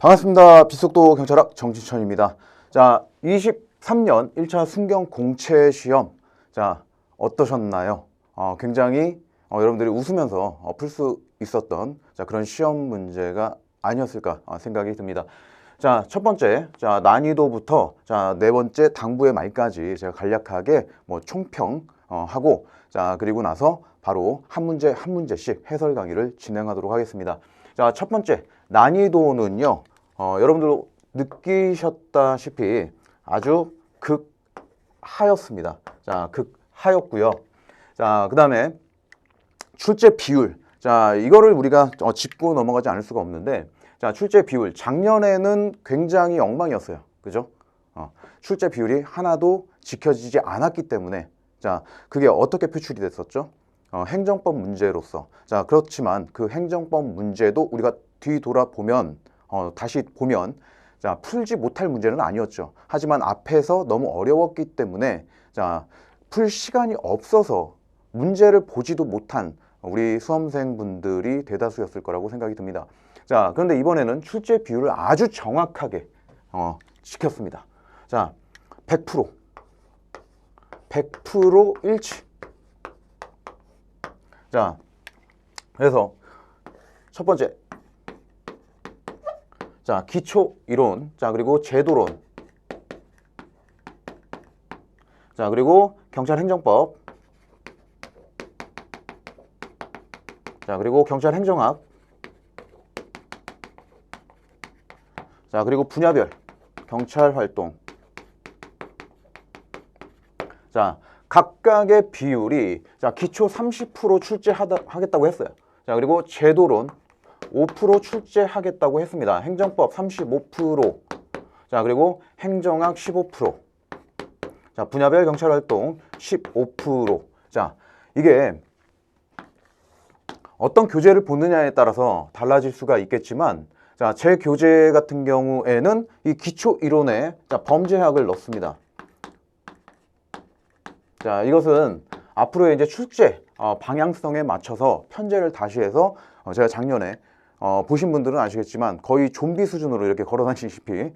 반갑습니다. 빛속도 경찰학 정진천입니다. 자, 23년 1차 순경 공채 시험. 자, 어떠셨나요? 굉장히 여러분들이 웃으면서 풀 수 있었던 그런 시험 문제가 아니었을까 생각이 듭니다. 자, 첫 번째, 난이도부터 네 번째 당부의 말까지 제가 간략하게 총평 하고, 그리고 나서 바로 한 문제 한 문제씩 해설 강의를 진행하도록 하겠습니다. 자, 첫 번째 난이도는요, 여러분들 느끼셨다시피 아주 극하였습니다. 자, 극하였고요. 자, 그 다음에 출제 비율. 자, 이거를 우리가 짚고 넘어가지 않을 수가 없는데, 자, 출제 비율. 작년에는 굉장히 엉망이었어요. 그죠? 출제 비율이 하나도 지켜지지 않았기 때문에, 자, 그게 어떻게 표출이 됐었죠? 행정법 문제로서. 자, 그렇지만 그 행정법 문제도 우리가 뒤돌아보면, 다시 보면, 자, 풀지 못할 문제는 아니었죠. 하지만 앞에서 너무 어려웠기 때문에, 자, 풀 시간이 없어서 문제를 보지도 못한 우리 수험생분들이 대다수였을 거라고 생각이 듭니다. 자, 그런데 이번에는 출제 비율을 아주 정확하게 지켰습니다. 자, 100% 일치. 자, 그래서 첫 번째, 자, 기초 이론, 자, 그리고 제도론, 자, 그리고 경찰행정법, 자, 그리고 경찰행정학, 자, 그리고 분야별 경찰활동. 자, 각각의 비율이, 자, 기초 30% 출제하겠다고 했어요. 자, 그리고 제도론 5% 출제하겠다고 했습니다. 행정법 35%, 자, 그리고 행정학 15%, 자, 분야별 경찰활동 15%. 자, 이게 어떤 교재를 보느냐에 따라서 달라질 수가 있겠지만, 자, 제 교재 같은 경우에는 이 기초 이론에 범죄학을 넣습니다. 자, 이것은 앞으로의 이제 출제 방향성에 맞춰서 편제를 다시 해서 제가 작년에 보신 분들은 아시겠지만 거의 좀비 수준으로 이렇게 걸어다니시피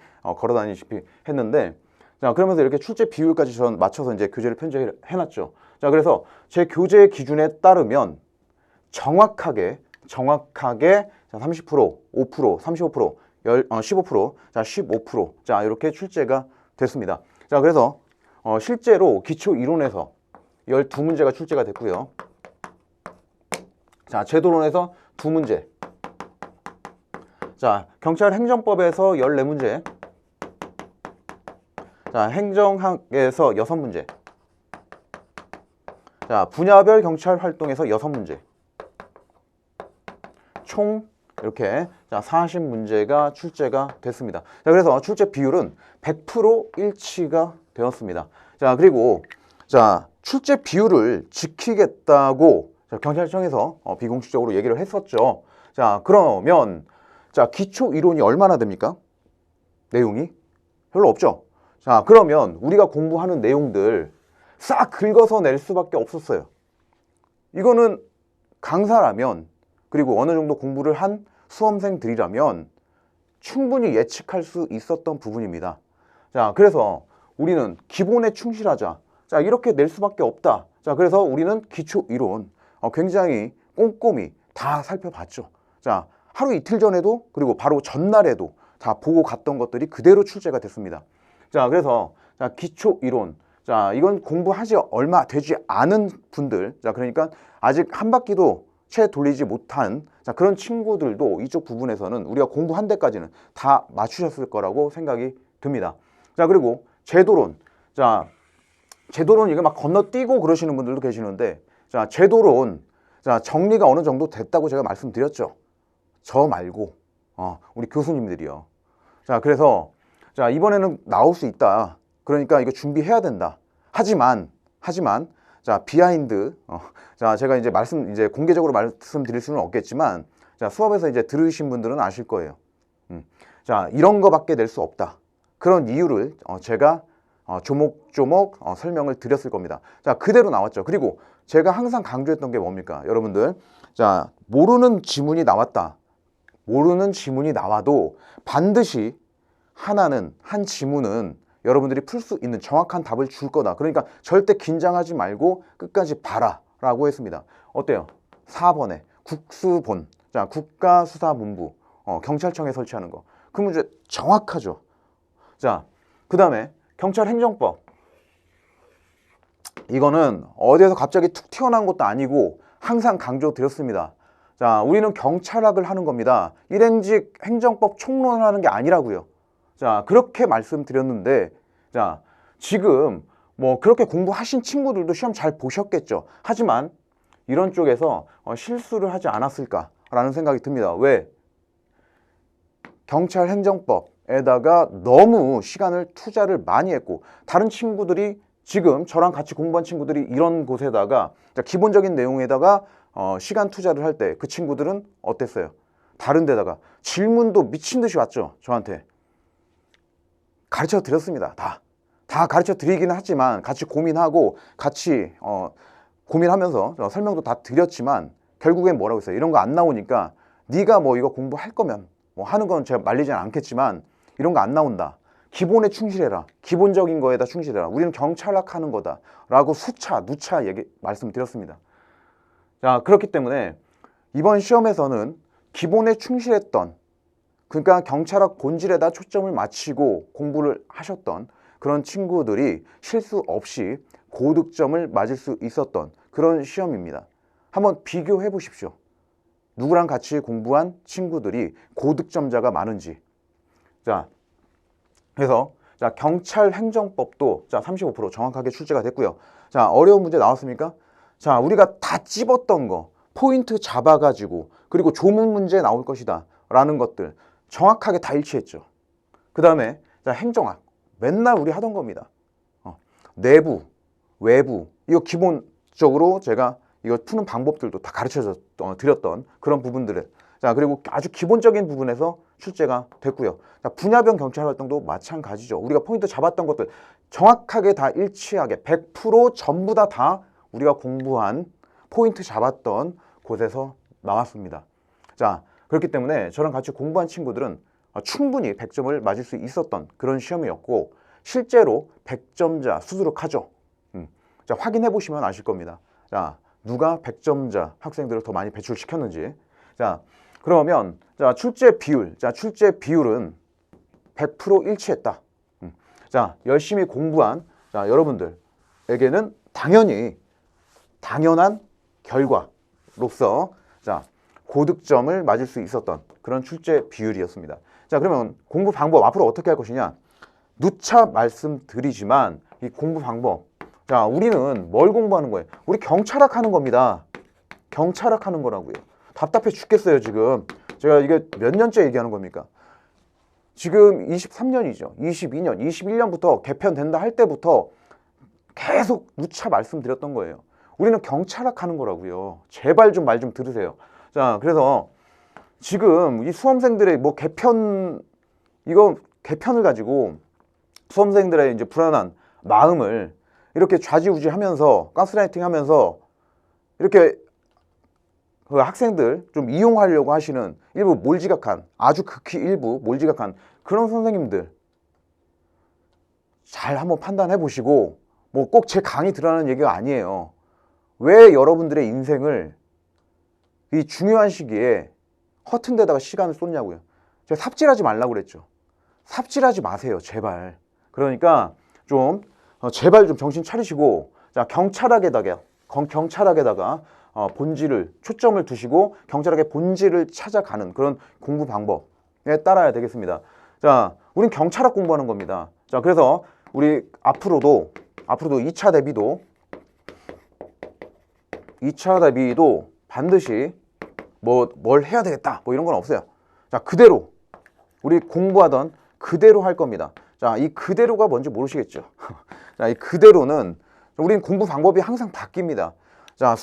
했는데, 자, 그러면서 이렇게 출제 비율까지 전 맞춰서 이제 교재를 편제해놨죠. 자, 그래서 제 교재 기준에 따르면 정확하게 30%, 5%, 35%, 15%, 자, 15%, 자, 이렇게 출제가 됐습니다. 자, 그래서 실제로 기초 이론에서 12문제가 출제가 됐고요. 자, 제도론에서 2문제. 자, 경찰행정법에서 14문제. 자, 행정학에서 6문제. 자, 분야별 경찰활동에서 6문제. 총 이렇게 40문제가 출제가 됐습니다. 자, 그래서 출제 비율은 100% 일치가 되었습니다. 자, 그리고 자, 출제 비율을 지키겠다고 경찰청에서 비공식적으로 얘기를 했었죠. 자, 그러면 자, 기초 이론이 얼마나 됩니까? 내용이 별로 없죠. 자, 그러면 우리가 공부하는 내용들 싹 긁어서 낼 수밖에 없었어요. 이거는 강사라면, 그리고 어느 정도 공부를 한 수험생들이라면 충분히 예측할 수 있었던 부분입니다. 자, 그래서 우리는 기본에 충실하자. 자, 이렇게 낼 수밖에 없다. 자, 그래서 우리는 기초 이론 굉장히 꼼꼼히 다 살펴봤죠. 자, 하루 이틀 전에도, 그리고 바로 전날에도 다 보고 갔던 것들이 그대로 출제가 됐습니다. 자, 그래서 자, 기초 이론. 자, 이건 공부하지 얼마 되지 않은 분들, 자, 그러니까 아직 한 바퀴도 채 돌리지 못한 그런 친구들도 이쪽 부분에서는 우리가 공부한 데까지는 다 맞추셨을 거라고 생각이 듭니다. 자, 그리고 제도론. 자, 제도론 이거 막 건너뛰고 그러시는 분들도 계시는데, 자, 제도론, 자, 정리가 어느 정도 됐다고 제가 말씀드렸죠. 저 말고 우리 교수님들이요. 자, 그래서 자, 이번에는 나올 수 있다. 그러니까 이거 준비해야 된다. 하지만 자, 비하인드. 자, 제가 이제 공개적으로 말씀드릴 수는 없겠지만, 자, 수업에서 이제 들으신 분들은 아실 거예요. 자, 이런 거밖에 낼 수 없다. 그런 이유를 제가 조목조목 설명을 드렸을 겁니다. 자, 그대로 나왔죠. 그리고 제가 항상 강조했던 게 뭡니까? 여러분들, 자, 모르는 지문이 나왔다. 모르는 지문이 나와도 반드시 한 지문은 여러분들이 풀 수 있는 정확한 답을 줄 거다. 그러니까 절대 긴장하지 말고 끝까지 봐라 라고 했습니다. 어때요? 4번에 국수본, 자, 국가수사본부, 경찰청에 설치하는 거. 그 문제 정확하죠. 자, 그 다음에 경찰행정법. 이거는 어디에서 갑자기 툭 튀어나온 것도 아니고 항상 강조드렸습니다. 자, 우리는 경찰학을 하는 겁니다. 일행직 행정법 총론을 하는 게 아니라고요. 자, 그렇게 말씀드렸는데, 자, 지금 뭐 그렇게 공부하신 친구들도 시험 잘 보셨겠죠. 하지만 이런 쪽에서 실수를 하지 않았을까라는 생각이 듭니다. 왜? 경찰 행정법에다가 너무 시간을 투자를 많이 했고, 다른 친구들이 지금 저랑 같이 공부한 친구들이 이런 곳에다가 기본적인 내용에다가 시간 투자를 할 때 그 친구들은 어땠어요? 다른 데다가 질문도 미친 듯이 왔죠. 저한테. 가르쳐 드렸습니다. 다 가르쳐 드리기는 하지만 같이 고민하고 같이 고민하면서 설명도 다 드렸지만 결국엔 뭐라고 했어요? 이런 거 안 나오니까 네가 뭐 이거 공부할 거면 뭐 하는 건 제가 말리진 않겠지만 이런 거 안 나온다. 기본에 충실해라. 기본적인 거에다 충실해라. 우리는 경찰학 하는 거다. 라고 누차 말씀드렸습니다. 자, 그렇기 때문에 이번 시험에서는 기본에 충실했던, 그러니까 경찰학 본질에다 초점을 맞추고 공부를 하셨던 그런 친구들이 실수 없이 고득점을 맞을 수 있었던 그런 시험입니다. 한번 비교해 보십시오. 누구랑 같이 공부한 친구들이 고득점자가 많은지. 자, 그래서 자, 경찰 행정법도 자, 35% 정확하게 출제가 됐고요. 자, 어려운 문제 나왔습니까? 자, 우리가 다 찝었던 거, 포인트 잡아가지고, 그리고 조문 문제 나올 것이다 라는 것들 정확하게 다 일치했죠. 그 다음에 자, 행정학 맨날 우리 하던 겁니다. 내부, 외부, 이거 기본적으로 제가 이거 푸는 방법들도 다 가르쳐 드렸던 그런 부분들을, 자, 그리고 아주 기본적인 부분에서 출제가 됐고요. 자, 분야별 경찰 활동도 마찬가지죠. 우리가 포인트 잡았던 것들 정확하게 다 일치하게 100% 전부 다 우리가 공부한 포인트 잡았던 곳에서 나왔습니다. 자, 그렇기 때문에 저랑 같이 공부한 친구들은 충분히 100점을 맞을 수 있었던 그런 시험이었고, 실제로 100점자 수두룩하죠. 자, 확인해 보시면 아실 겁니다. 자, 누가 100점자 학생들을 더 많이 배출시켰는지. 자, 그러면 자, 출제 비율. 자, 출제 비율은 100% 일치했다. 자, 열심히 공부한 자, 여러분들에게는 당연한 결과로서 자, 고득점을 맞을 수 있었던 그런 출제 비율이었습니다. 자, 그러면 공부 방법 앞으로 어떻게 할 것이냐? 누차 말씀드리지만 이 공부 방법, 자, 우리는 뭘 공부하는 거예요? 우리 경찰학 하는 겁니다. 경찰학 하는 거라고요. 답답해 죽겠어요. 지금 제가 이게 몇 년째 얘기하는 겁니까? 지금 23년이죠 22년 21년부터 개편된다 할 때부터 계속 누차 말씀드렸던 거예요. 우리는 경찰학 하는 거라고요. 제발 좀 말 좀 들으세요. 자, 그래서 지금 이 수험생들의 뭐 개편을 가지고 수험생들의 이제 불안한 마음을 이렇게 좌지우지하면서 가스라이팅하면서 이렇게 그 학생들 좀 이용하려고 하시는 일부 몰지각한, 아주 극히 일부 몰지각한 그런 선생님들 잘 한번 판단해 보시고, 뭐 꼭 제 강의 들으라는 얘기가 아니에요. 왜 여러분들의 인생을 이 중요한 시기에 허튼 데다가 시간을 쏟냐고요. 제가 삽질하지 말라고 그랬죠. 삽질하지 마세요, 제발. 그러니까 좀 제발 좀 정신 차리시고, 자, 경찰학에다가 본질을 초점을 두시고 경찰학의 본질을 찾아가는 그런 공부 방법에 따라야 되겠습니다. 자, 우린 경찰학 공부하는 겁니다. 자, 그래서 우리 앞으로도 2차 대비도 반드시 뭘 해야 되겠다 뭐 이런 건 없어요. 자, 그대로 우리 공부하던 그대로 할 겁니다. 자, 이 그대로가 뭔지 모르시겠죠? 자, 이 그대로는 우린 공부 방법이 항상 바뀝니다. 자,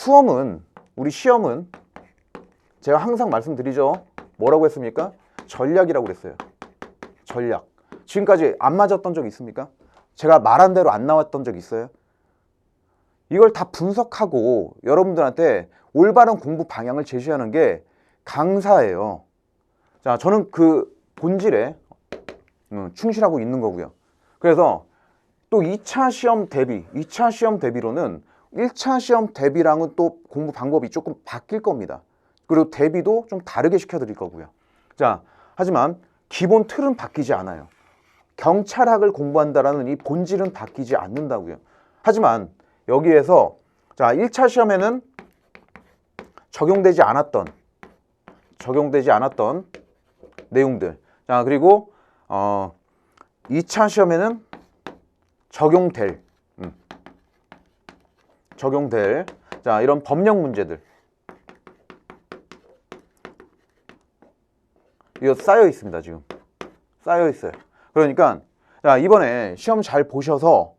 우리 시험은 제가 항상 말씀드리죠. 뭐라고 했습니까? 전략이라고 그랬어요. 전략. 지금까지 안 맞았던 적 있습니까? 제가 말한 대로 안 나왔던 적 있어요? 이걸 다 분석하고 여러분들한테 올바른 공부 방향을 제시하는 게 강사예요. 자, 저는 그 본질에 충실하고 있는 거고요. 그래서 또 2차 시험 대비로는 1차 시험 대비랑은 또 공부 방법이 조금 바뀔 겁니다. 그리고 대비도 좀 다르게 시켜드릴 거고요. 자, 하지만 기본 틀은 바뀌지 않아요. 경찰학을 공부한다라는 이 본질은 바뀌지 않는다고요. 하지만 여기에서 자, 1차 시험에는 적용되지 않았던 내용들. 자, 그리고 2차 시험에는 적용될 자, 이런 법령 문제들 이거 쌓여 있습니다. 지금 쌓여 있어요. 그러니까 자, 이번에 시험 잘 보셔서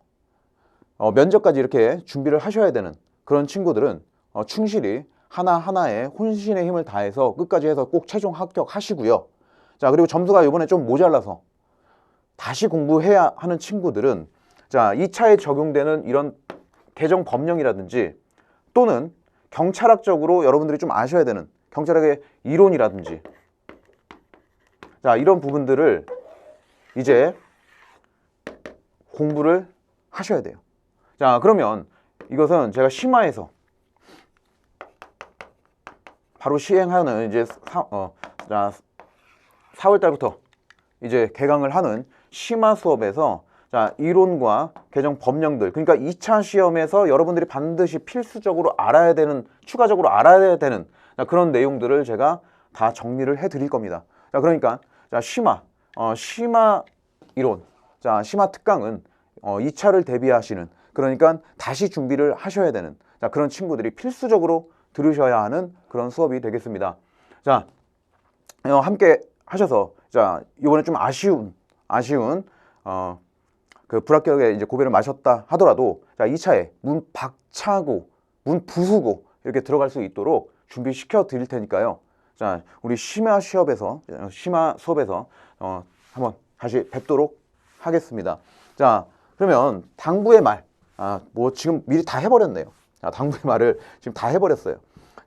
면접까지 이렇게 준비를 하셔야 되는 그런 친구들은 충실히 하나하나에 혼신의 힘을 다해서 끝까지 해서 꼭 최종 합격하시고요. 자, 그리고 점수가 이번에 좀 모자라서 다시 공부해야 하는 친구들은 자, 2차에 적용되는 이런 개정 법령이라든지 또는 경찰학적으로 여러분들이 좀 아셔야 되는 경찰학의 이론이라든지 자, 이런 부분들을 이제 공부를 하셔야 돼요. 자, 그러면 이것은 제가 심화해서 바로 시행하는 이제 4월 달부터 이제 개강을 하는 심화 수업에서 자, 이론과 개정 법령들, 그러니까 2차 시험에서 여러분들이 반드시 필수적으로 알아야 되는, 추가적으로 알아야 되는 그런 내용들을 제가 다 정리를 해 드릴 겁니다. 자, 그러니까 자, 심화 이론, 자, 심화 특강은 2차를 대비하시는, 그러니까 다시 준비를 하셔야 되는 자, 그런 친구들이 필수적으로 들으셔야 하는 그런 수업이 되겠습니다. 자, 함께 하셔서 자, 이번에 좀 아쉬운 그 불합격에 이제 고배를 마셨다 하더라도 자, 2차에 문 박차고 문 부수고 이렇게 들어갈 수 있도록 준비시켜 드릴 테니까요. 자, 우리 심화 수업에서 한번 다시 뵙도록 하겠습니다. 자, 그러면 당부의 말, 뭐 지금 미리 다 해버렸네요. 자, 당부의 말을 지금 다 해버렸어요.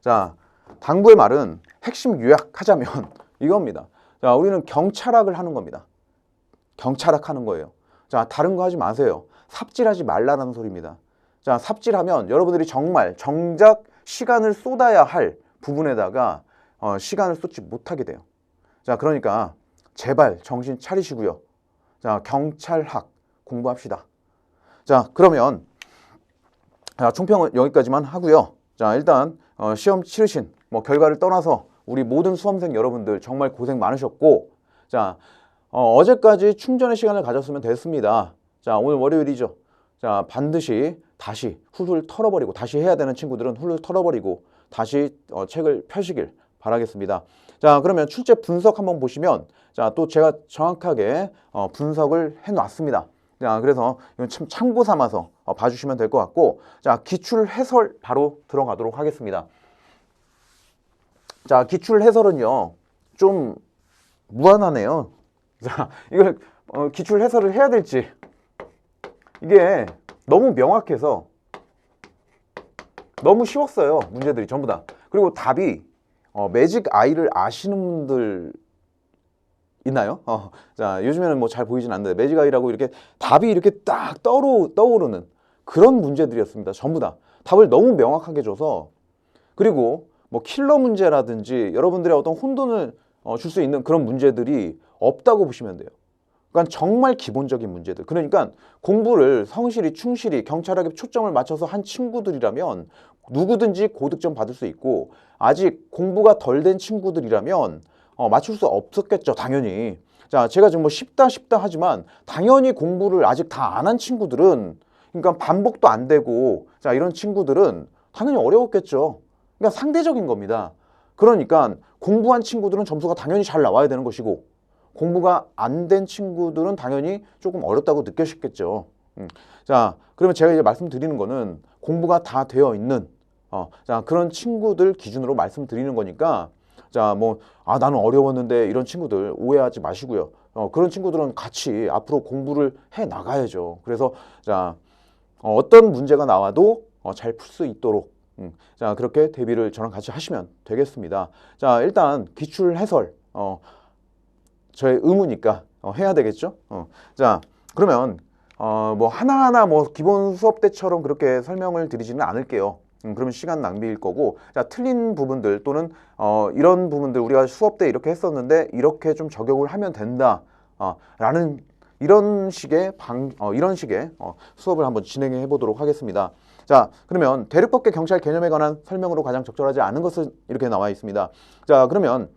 자, 당부의 말은 핵심 요약하자면 이겁니다. 자, 우리는 경찰학을 하는 겁니다. 경찰학 하는 거예요. 자, 다른 거 하지 마세요. 삽질하지 말라는 소리입니다. 자, 삽질하면 여러분들이 정작 시간을 쏟아야 할 부분에다가 시간을 쏟지 못하게 돼요. 자, 그러니까 제발 정신 차리시고요. 자, 경찰학 공부합시다. 자, 그러면 총평은 여기까지만 하고요. 자, 일단 시험 치르신 결과를 떠나서 우리 모든 수험생 여러분들 정말 고생 많으셨고, 자, 어제까지 충전의 시간을 가졌으면 됐습니다. 자, 오늘 월요일이죠. 자, 반드시 다시 훌훌 털어버리고, 다시 해야 되는 친구들은 훌훌 털어버리고 다시 책을 펴시길 바라겠습니다. 자, 그러면 출제 분석 한번 보시면 자, 또 제가 정확하게 분석을 해놨습니다. 자, 그래서 이건 참 참고 삼아서 봐주시면 될 것 같고, 자, 기출 해설 바로 들어가도록 하겠습니다. 자, 기출 해설은요 좀 무한하네요. 자, 이걸 기출 해설을 해야 될지, 이게 너무 명확해서 너무 쉬웠어요. 문제들이 전부 다. 그리고 답이 매직 아이를 아시는 분들 있나요? 자, 요즘에는 뭐 잘 보이진 않는데 매직 아이라고 이렇게 답이 이렇게 딱 떠오르는 그런 문제들이었습니다. 전부 다 답을 너무 명확하게 줘서, 그리고 뭐 킬러 문제라든지 여러분들의 어떤 혼돈을 줄 수 있는 그런 문제들이 없다고 보시면 돼요. 그러니까 정말 기본적인 문제들. 그러니까 공부를 성실히 충실히 경찰학에 초점을 맞춰서 한 친구들이라면 누구든지 고득점 받을 수 있고, 아직 공부가 덜 된 친구들이라면 맞출 수 없었겠죠, 당연히. 자, 제가 지금 뭐 쉽다 하지만 당연히 공부를 아직 다 안 한 친구들은, 그러니까 반복도 안 되고, 자, 이런 친구들은 당연히 어려웠겠죠. 그러니까 상대적인 겁니다. 그러니까 공부한 친구들은 점수가 당연히 잘 나와야 되는 것이고, 공부가 안 된 친구들은 당연히 조금 어렵다고 느끼셨겠죠. 자, 그러면 제가 이제 말씀드리는 거는 공부가 다 되어 있는 자, 그런 친구들 기준으로 말씀드리는 거니까, 자, 뭐 나는 어려웠는데 이런 친구들 오해하지 마시고요. 그런 친구들은 같이 앞으로 공부를 해 나가야죠. 그래서 자, 어떤 문제가 나와도 잘 풀 수 있도록 자, 그렇게 대비를 저랑 같이 하시면 되겠습니다. 자, 일단 기출 해설 저의 의무니까 해야 되겠죠. 자, 그러면 뭐 하나하나 뭐 기본 수업 때처럼 그렇게 설명을 드리지는 않을게요. 그러면 시간 낭비일 거고, 자, 틀린 부분들 또는 이런 부분들 우리가 수업 때 이렇게 했었는데 이렇게 좀 적용을 하면 된다 라는 이런 식의 수업을 한번 진행해 보도록 하겠습니다. 자, 그러면 대륙법계 경찰 개념에 관한 설명으로 가장 적절하지 않은 것은 이렇게 나와 있습니다. 자, 그러면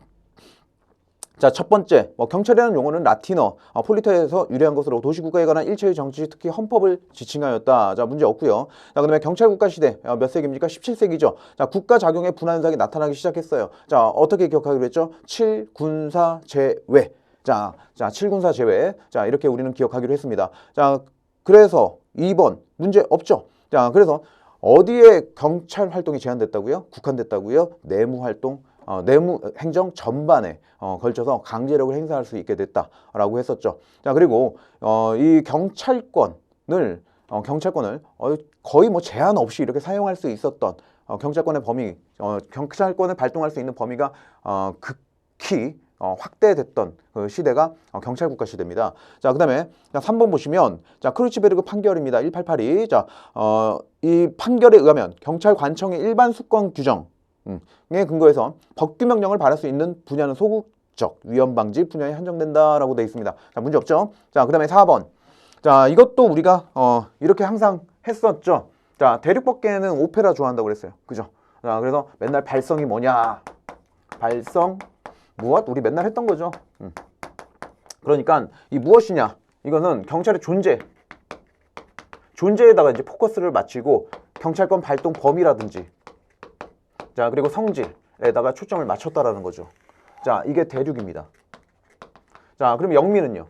자, 첫 번째, 경찰이라는 용어는 라틴어, 폴리터에서 유래한 것으로 도시국가에 관한 일체의 정치, 특히 헌법을 지칭하였다. 자, 문제 없고요. 자, 그다음에 경찰국가 시대, 몇 세기입니까? 17세기죠. 자, 국가 작용의 분화 현상이 나타나기 시작했어요. 자, 어떻게 기억하기로 했죠? 7군사 제외. 자, 7군사 제외. 자, 이렇게 우리는 기억하기로 했습니다. 자, 그래서 2번, 문제 없죠. 자, 그래서 어디에 경찰 활동이 제한됐다고요? 국한됐다고요? 내무 활동, 내무 행정 전반에 걸쳐서 강제력을 행사할 수 있게 됐다라고 했었죠. 자, 그리고 이 경찰권을 거의 뭐 제한 없이 이렇게 사용할 수 있었던 경찰권의 범위, 경찰권을 발동할 수 있는 범위가 극히 확대됐던 그 시대가 경찰국가 시대입니다. 자, 그다음에 3번 보시면 자, 크루츠베르그 판결입니다. 1882. 자, 이 판결에 의하면 경찰관청의 일반 수권 규정에 근거해서 법규 명령을 발할 수 있는 분야는 소극적 위험 방지 분야에 한정된다라고 되어 있습니다. 자, 문제 없죠? 자, 그다음에 4번. 자, 이것도 우리가 이렇게 항상 했었죠. 자, 대륙법계는 오페라 좋아한다고 그랬어요. 그죠? 자, 그래서 맨날 발성이 뭐냐? 발성 무엇? 우리 맨날 했던 거죠. 그러니까 이 무엇이냐? 이거는 경찰의 존재에다가 이제 포커스를 맞추고 경찰권 발동 범위라든지, 자, 그리고 성질에다가 초점을 맞췄다라는 거죠. 자, 이게 대륙입니다. 자, 그럼 영미는요?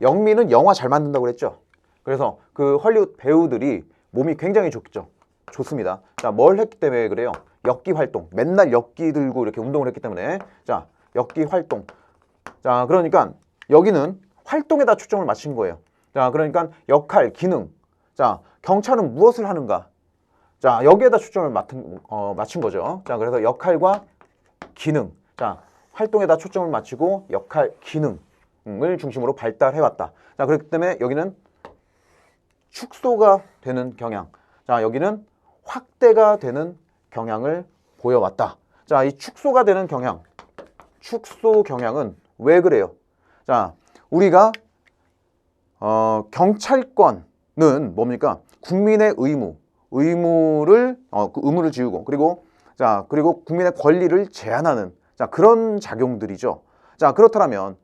영미는 영화 잘 만든다고 그랬죠? 그래서 그 헐리우드 배우들이 몸이 굉장히 좋습니다. 자, 뭘 했기 때문에 그래요? 역기 활동. 맨날 역기 들고 이렇게 운동을 했기 때문에. 자, 역기 활동. 자, 그러니까 여기는 활동에다 초점을 맞춘 거예요. 자, 그러니까 역할, 기능. 자, 경찰은 무엇을 하는가? 자, 여기에다 초점을 맞춘 거죠. 자, 그래서 역할과 기능. 자, 활동에다 초점을 맞추고 역할, 기능을 중심으로 발달해왔다. 자, 그렇기 때문에 여기는 축소가 되는 경향. 자, 여기는 확대가 되는 경향을 보여왔다. 자, 이 축소가 되는 경향, 축소 경향은 왜 그래요? 자, 우리가 경찰권은 뭡니까? 국민의 의무를 그 의무를 지우고 그리고 국민의 권리를 제한하는 그런 작용들이죠. 자, 그렇다면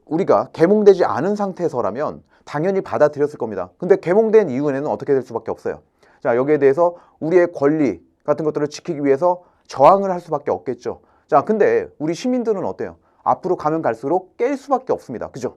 우리가 계몽되지 않은 상태에서라면 당연히 받아들였을 겁니다. 근데 계몽된 이후에는 어떻게 될 수밖에 없어요. 자, 여기에 대해서 우리의 권리 같은 것들을 지키기 위해서 저항을 할 수밖에 없겠죠. 자, 근데 우리 시민들은 어때요? 앞으로 가면 갈수록 깰 수밖에 없습니다. 그죠?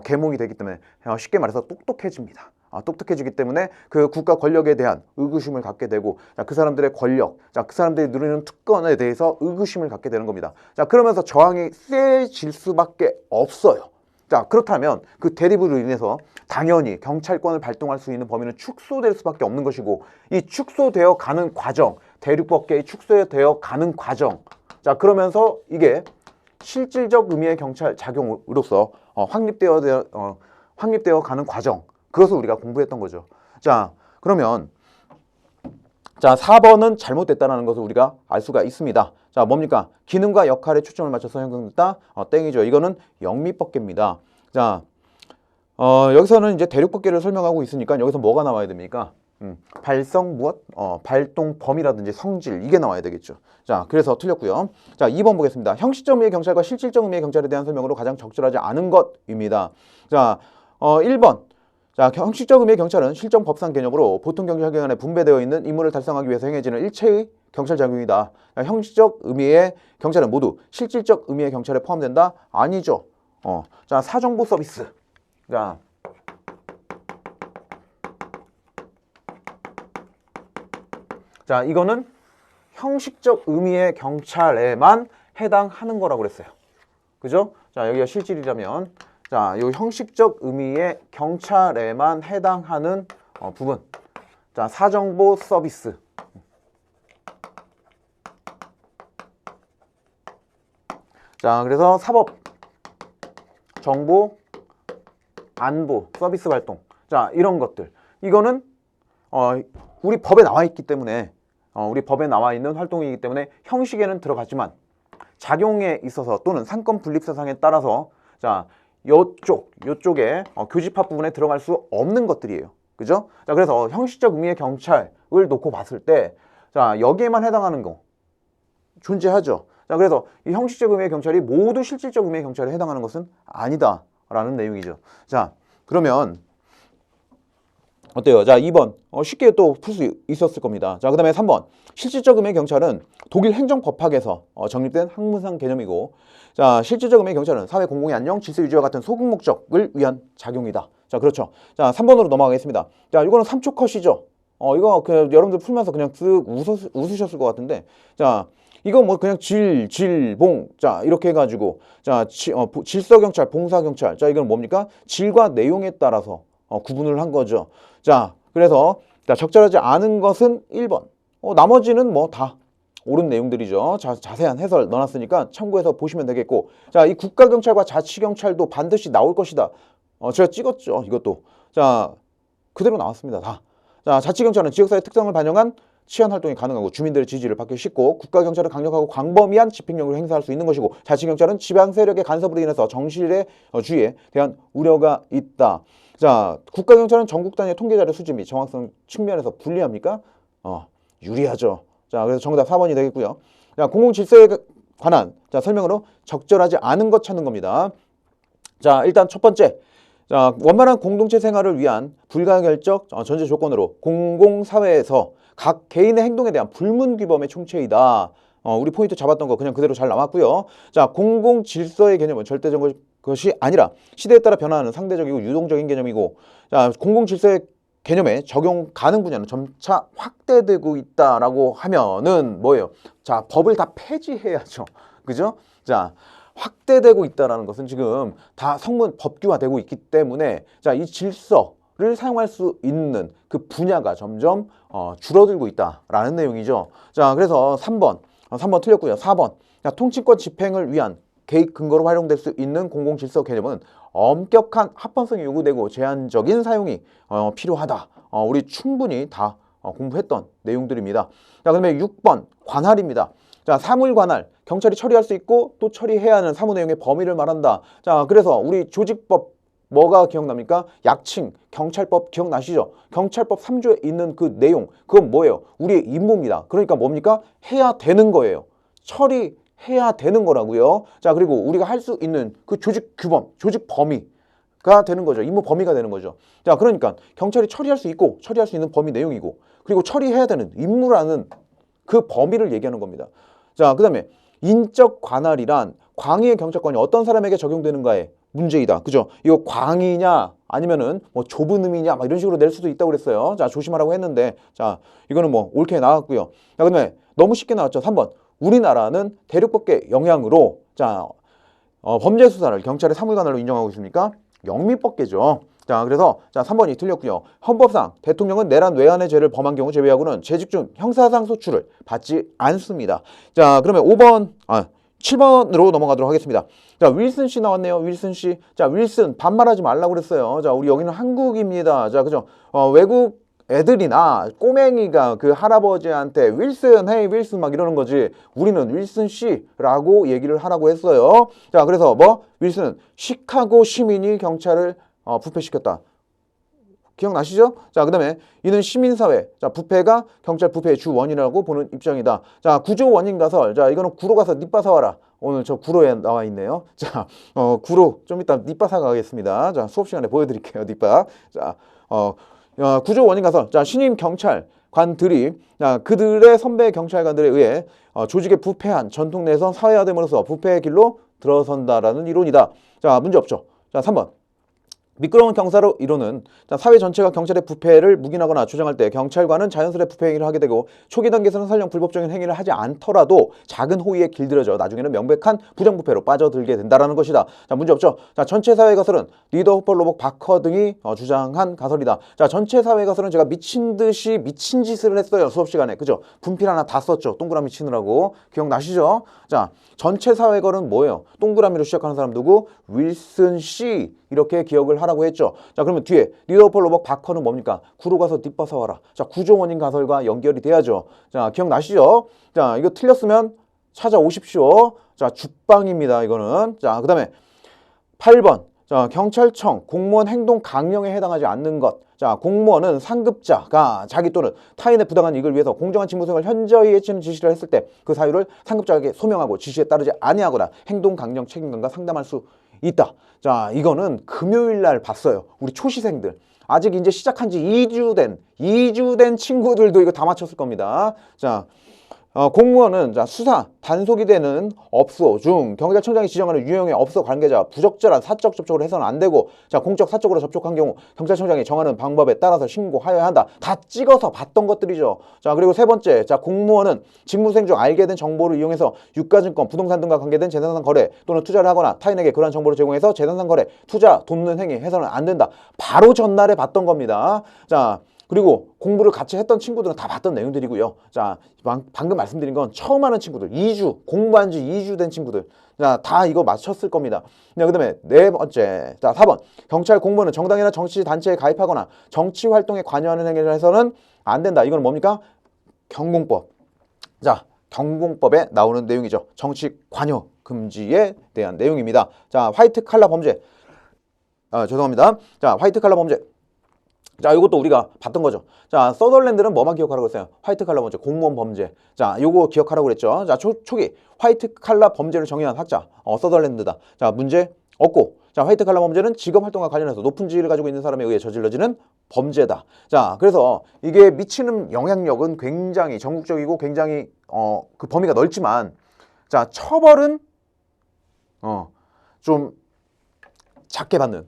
계몽이 되기 때문에 쉽게 말해서 똑똑해집니다. 똑똑해지기 때문에 그 국가 권력에 대한 의구심을 갖게 되고, 자, 그 사람들의 권력, 자, 그 사람들이 누리는 특권에 대해서 의구심을 갖게 되는 겁니다. 자, 그러면서 저항이 세질 수밖에 없어요. 자, 그렇다면 그 대립으로 인해서 당연히 경찰권을 발동할 수 있는 범위는 축소될 수밖에 없는 것이고, 이 축소되어 가는 과정, 대륙법계의 축소되어 가는 과정, 자, 그러면서 이게 실질적 의미의 경찰 작용으로서 확립되어 가는 과정, 그것을 우리가 공부했던 거죠. 자, 그러면 자, 4번은 잘못됐다는 것을 우리가 알 수가 있습니다. 자, 뭡니까? 기능과 역할에 초점을 맞춰서 형성됐다? 땡이죠. 이거는 영미법계입니다. 자, 여기서는 이제 대륙법계를 설명하고 있으니까 여기서 뭐가 나와야 됩니까? 발성 무엇? 발동 범위라든지 성질, 이게 나와야 되겠죠. 자, 그래서 틀렸고요. 자, 2번 보겠습니다. 형식적 의미의 경찰과 실질적 의미의 경찰에 대한 설명으로 가장 적절하지 않은 것입니다. 자, 1번. 자, 형식적 의미의 경찰은 실정 법상 개념으로 보통 경찰 기관에 분배되어 있는 임무를 달성하기 위해서 행해지는 일체의 경찰 작용이다. 자, 형식적 의미의 경찰은 모두 실질적 의미의 경찰에 포함된다? 아니죠. 자, 사정보 서비스. 자, 이거는 형식적 의미의 경찰에만 해당하는 거라고 그랬어요. 그죠? 자, 여기가 실질이라면, 자, 요 형식적 의미의 경찰에만 해당하는 부분. 자, 사정보 서비스. 자, 그래서 사법 정보, 안보, 서비스 활동. 자, 이런 것들. 이거는 우리 법에 나와 있기 때문에 우리 법에 나와 있는 활동이기 때문에 형식에는 들어가지만 작용에 있어서 또는 상권 분립 사상에 따라서 자, 요쪽에 교집합 부분에 들어갈 수 없는 것들이에요. 그죠? 자, 그래서 형식적 의미의 경찰을 놓고 봤을 때 자, 여기에만 해당하는 거 존재하죠. 자, 그래서 이 형식적 의미의 경찰이 모두 실질적 의미의 경찰에 해당하는 것은 아니다라는 내용이죠. 자, 그러면 어때요? 자, 2번 쉽게 또 풀 수 있었을 겁니다. 자, 그 다음에 3번 실질적 의미의 경찰은 독일 행정법학에서 정립된 학문상 개념이고 자, 실질적 의미의 경찰은 사회 공공의 안녕, 질서 유지와 같은 소극 목적을 위한 작용이다. 자, 그렇죠. 자, 3번으로 넘어가겠습니다. 자, 이거는 3초 컷이죠. 이거 그냥 여러분들 풀면서 그냥 쓱 웃으셨을 것 같은데 자, 이거 뭐 그냥 봉 자, 이렇게 해가지고 자, 질서경찰, 봉사경찰 자, 이건 뭡니까? 질과 내용에 따라서 구분을 한 거죠. 자, 그래서 자, 적절하지 않은 것은 1번. 나머지는 뭐 다 옳은 내용들이죠. 자세한 해설 넣어놨으니까 참고해서 보시면 되겠고 자, 이 국가경찰과 자치경찰도 반드시 나올 것이다. 제가 찍었죠. 이것도. 자, 그대로 나왔습니다. 다. 자, 자치경찰은 지역사회 특성을 반영한 치안 활동이 가능하고 주민들의 지지를 받기 쉽고 국가경찰은 강력하고 광범위한 집행력을 행사할 수 있는 것이고 자치경찰은 지방 세력의 간섭으로 인해서 정실의 주의에 대한 우려가 있다. 자, 국가경찰은 전국 단위의 통계자료 수집 및 정확성 측면에서 불리합니까? 유리하죠. 자, 그래서 정답 4번이 되겠고요. 자, 공공질서에 관한 자, 설명으로 적절하지 않은 것 찾는 겁니다. 자, 일단 첫 번째. 자, 원만한 공동체 생활을 위한 불가결적 전제 조건으로 공공사회에서 각 개인의 행동에 대한 불문규범의 총체이다. 우리 포인트 잡았던 거 그냥 그대로 잘 남았고요. 자, 공공질서의 개념은 절대적 것이 아니라 시대에 따라 변화하는 상대적이고 유동적인 개념이고 자, 공공질서의 개념에 적용 가능 분야는 점차 확대되고 있다라고 하면은 뭐예요? 자, 법을 다 폐지해야죠. 그죠? 자, 확대되고 있다는 것은 지금 다 성문 법규화되고 있기 때문에 자, 이 질서를 사용할 수 있는 그 분야가 점점 줄어들고 있다라는 내용이죠. 자, 그래서 3번 틀렸고요. 4번 자, 통치권 집행을 위한 개입 근거로 활용될 수 있는 공공질서 개념은 엄격한 합헌성이 요구되고 제한적인 사용이 필요하다. 우리 충분히 다 공부했던 내용들입니다. 자, 그다음에 6번 관할입니다. 자, 사물관할 경찰이 처리할 수 있고 또 처리해야 하는 사무 내용의 범위를 말한다. 자, 그래서 우리 조직법 뭐가 기억납니까? 약칭 경찰법 기억나시죠? 경찰법 3조에 있는 그 내용 그건 뭐예요? 우리의 임무입니다. 그러니까 뭡니까? 해야 되는 거예요. 처리해야 되는 거라고요. 자, 그리고 우리가 할 수 있는 그 조직 규범, 조직 범위가 되는 거죠. 임무 범위가 되는 거죠. 자, 그러니까 경찰이 처리할 수 있고 처리할 수 있는 범위 내용이고 그리고 처리해야 되는 임무라는 그 범위를 얘기하는 겁니다. 자, 그 다음에 인적 관할이란 광의의 경찰권이 어떤 사람에게 적용되는가의 문제이다. 그죠? 이거 광의냐 아니면은 뭐 좁은 의미냐 막 이런 식으로 낼 수도 있다고 그랬어요. 자, 조심하라고 했는데 자, 이거는 뭐 옳게 나왔고요. 자, 그다음에 너무 쉽게 나왔죠. 3번. 우리나라는 대륙법계 영향으로 자, 범죄 수사를 경찰의 사물관할로 인정하고 있습니까? 영미법계죠. 자, 그래서 자, 3번이 틀렸고요. 헌법상 대통령은 내란 외환의 죄를 범한 경우 제외하고는 재직 중 형사상 소출을 받지 않습니다. 자, 그러면 7번으로 넘어가도록 하겠습니다. 자, 윌슨 씨 나왔네요. 윌슨 씨. 자, 윌슨 반말하지 말라고 그랬어요. 자, 우리 여기는 한국입니다. 자, 그죠? 외국 애들이나 꼬맹이가 그 할아버지한테 윌슨, 헤이 윌슨 막 이러는 거지. 우리는 윌슨 씨라고 얘기를 하라고 했어요. 자, 그래서 뭐 윌슨은 시카고 시민이 경찰을 부패시켰다. 기억나시죠? 자, 그 다음에 이는 시민사회, 자, 부패가 경찰 부패의 주 원인이라고 보는 입장이다. 자, 구조 원인 가설. 자, 이거는 구로 가서 니빠 사와라. 오늘 저 구로에 나와 있네요. 자, 구로 좀 이따 니빠 사가겠습니다. 자, 수업 시간에 보여드릴게요. 니빠. 자, 구조 원인 가설. 자, 신임 경찰관들이 그들의 선배 경찰관들에 의해 조직의 부패한 전통 내에서 사회화됨으로써 부패의 길로 들어선다라는 이론이다. 자, 문제 없죠. 자, 3번. 미끄러운 경사로 이루는 자, 사회 전체가 경찰의 부패를 묵인하거나 주장할 때 경찰관은 자연스레 부패 행위를 하게 되고 초기 단계에서는 설령 불법적인 행위를 하지 않더라도 작은 호의에 길들여져 나중에는 명백한 부정부패로 빠져들게 된다라는 것이다. 자, 문제 없죠? 자, 전체 사회 가설은 리더, 후퍼, 로복, 바커 등이 주장한 가설이다. 자, 전체 사회 가설은 제가 미친 듯이 미친 짓을 했어요. 수업 시간에. 그죠? 분필 하나 다 썼죠. 동그라미 치느라고. 기억나시죠? 자, 전체 사회 가설은 뭐예요? 동그라미로 시작하는 사람 누구? 윌슨 씨. 이렇게 기억을 하라고 했죠. 자, 그러면 뒤에 리더, 후퍼, 로복, 바커는 뭡니까? 구로 가서 뒷바사 와라. 자, 구조원인 가설과 연결이 돼야죠. 자, 기억나시죠? 자, 이거 틀렸으면 찾아오십시오. 자, 죽방입니다. 이거는. 자, 그 다음에 8번. 자, 경찰청 공무원 행동 강령에 해당하지 않는 것. 자, 공무원은 상급자가 자기 또는 타인의 부당한 이익을 위해서 공정한 직무 수행을 현저히 해치는 지시를 했을 때 그 사유를 상급자에게 소명하고 지시에 따르지 아니하거나 행동 강령 책임감과 상담할 수 있다. 자, 이거는 금요일 날 봤어요. 우리 초시생들. 아직 이제 시작한 지 2주 된 친구들도 이거 다 맞췄을 겁니다. 자, 공무원은 자, 수사, 단속이 되는 업소 중 경찰청장이 지정하는 유형의 업소 관계자 부적절한 사적 접촉을 해서는 안 되고 자, 공적 사적으로 접촉한 경우 경찰청장이 정하는 방법에 따라서 신고하여야 한다. 다 찍어서 봤던 것들이죠. 자, 그리고 세 번째, 자, 공무원은 직무수행 중 알게 된 정보를 이용해서 유가증권, 부동산 등과 관계된 재산상 거래 또는 투자를 하거나 타인에게 그러한 정보를 제공해서 재산상 거래, 투자, 돕는 행위 해서는 안 된다. 바로 전날에 봤던 겁니다. 자, 그리고 공부를 같이 했던 친구들은 다 봤던 내용들이고요. 자, 방금 말씀드린 건 처음 하는 친구들, 2주, 공부한 지 2주 된 친구들. 자, 다 이거 맞췄을 겁니다. 자, 그 다음에 네 번째, 자, 4번. 경찰 공무원은 정당이나 정치 단체에 가입하거나 정치 활동에 관여하는 행위를 해서는 안 된다. 이건 뭡니까? 경공법. 자, 경공법에 나오는 내용이죠. 정치 관여 금지에 대한 내용입니다. 자, 화이트 칼라 범죄. 죄송합니다. 자, 화이트 칼라 범죄. 자, 이것도 우리가 봤던 거죠. 자, 서덜랜드는 뭐만 기억하라고 했어요? 화이트 칼라 범죄, 공무원 범죄. 자, 요거 기억하라고 그랬죠. 자, 초기 화이트 칼라 범죄를 정의한 학자 서덜랜드다. 자, 문제 없고. 자, 화이트 칼라 범죄는 직업 활동과 관련해서 높은 지위를 가지고 있는 사람에 의해 저질러지는 범죄다. 자, 그래서 이게 미치는 영향력은 굉장히 전국적이고 굉장히 그 범위가 넓지만 자, 처벌은 좀 작게 받는.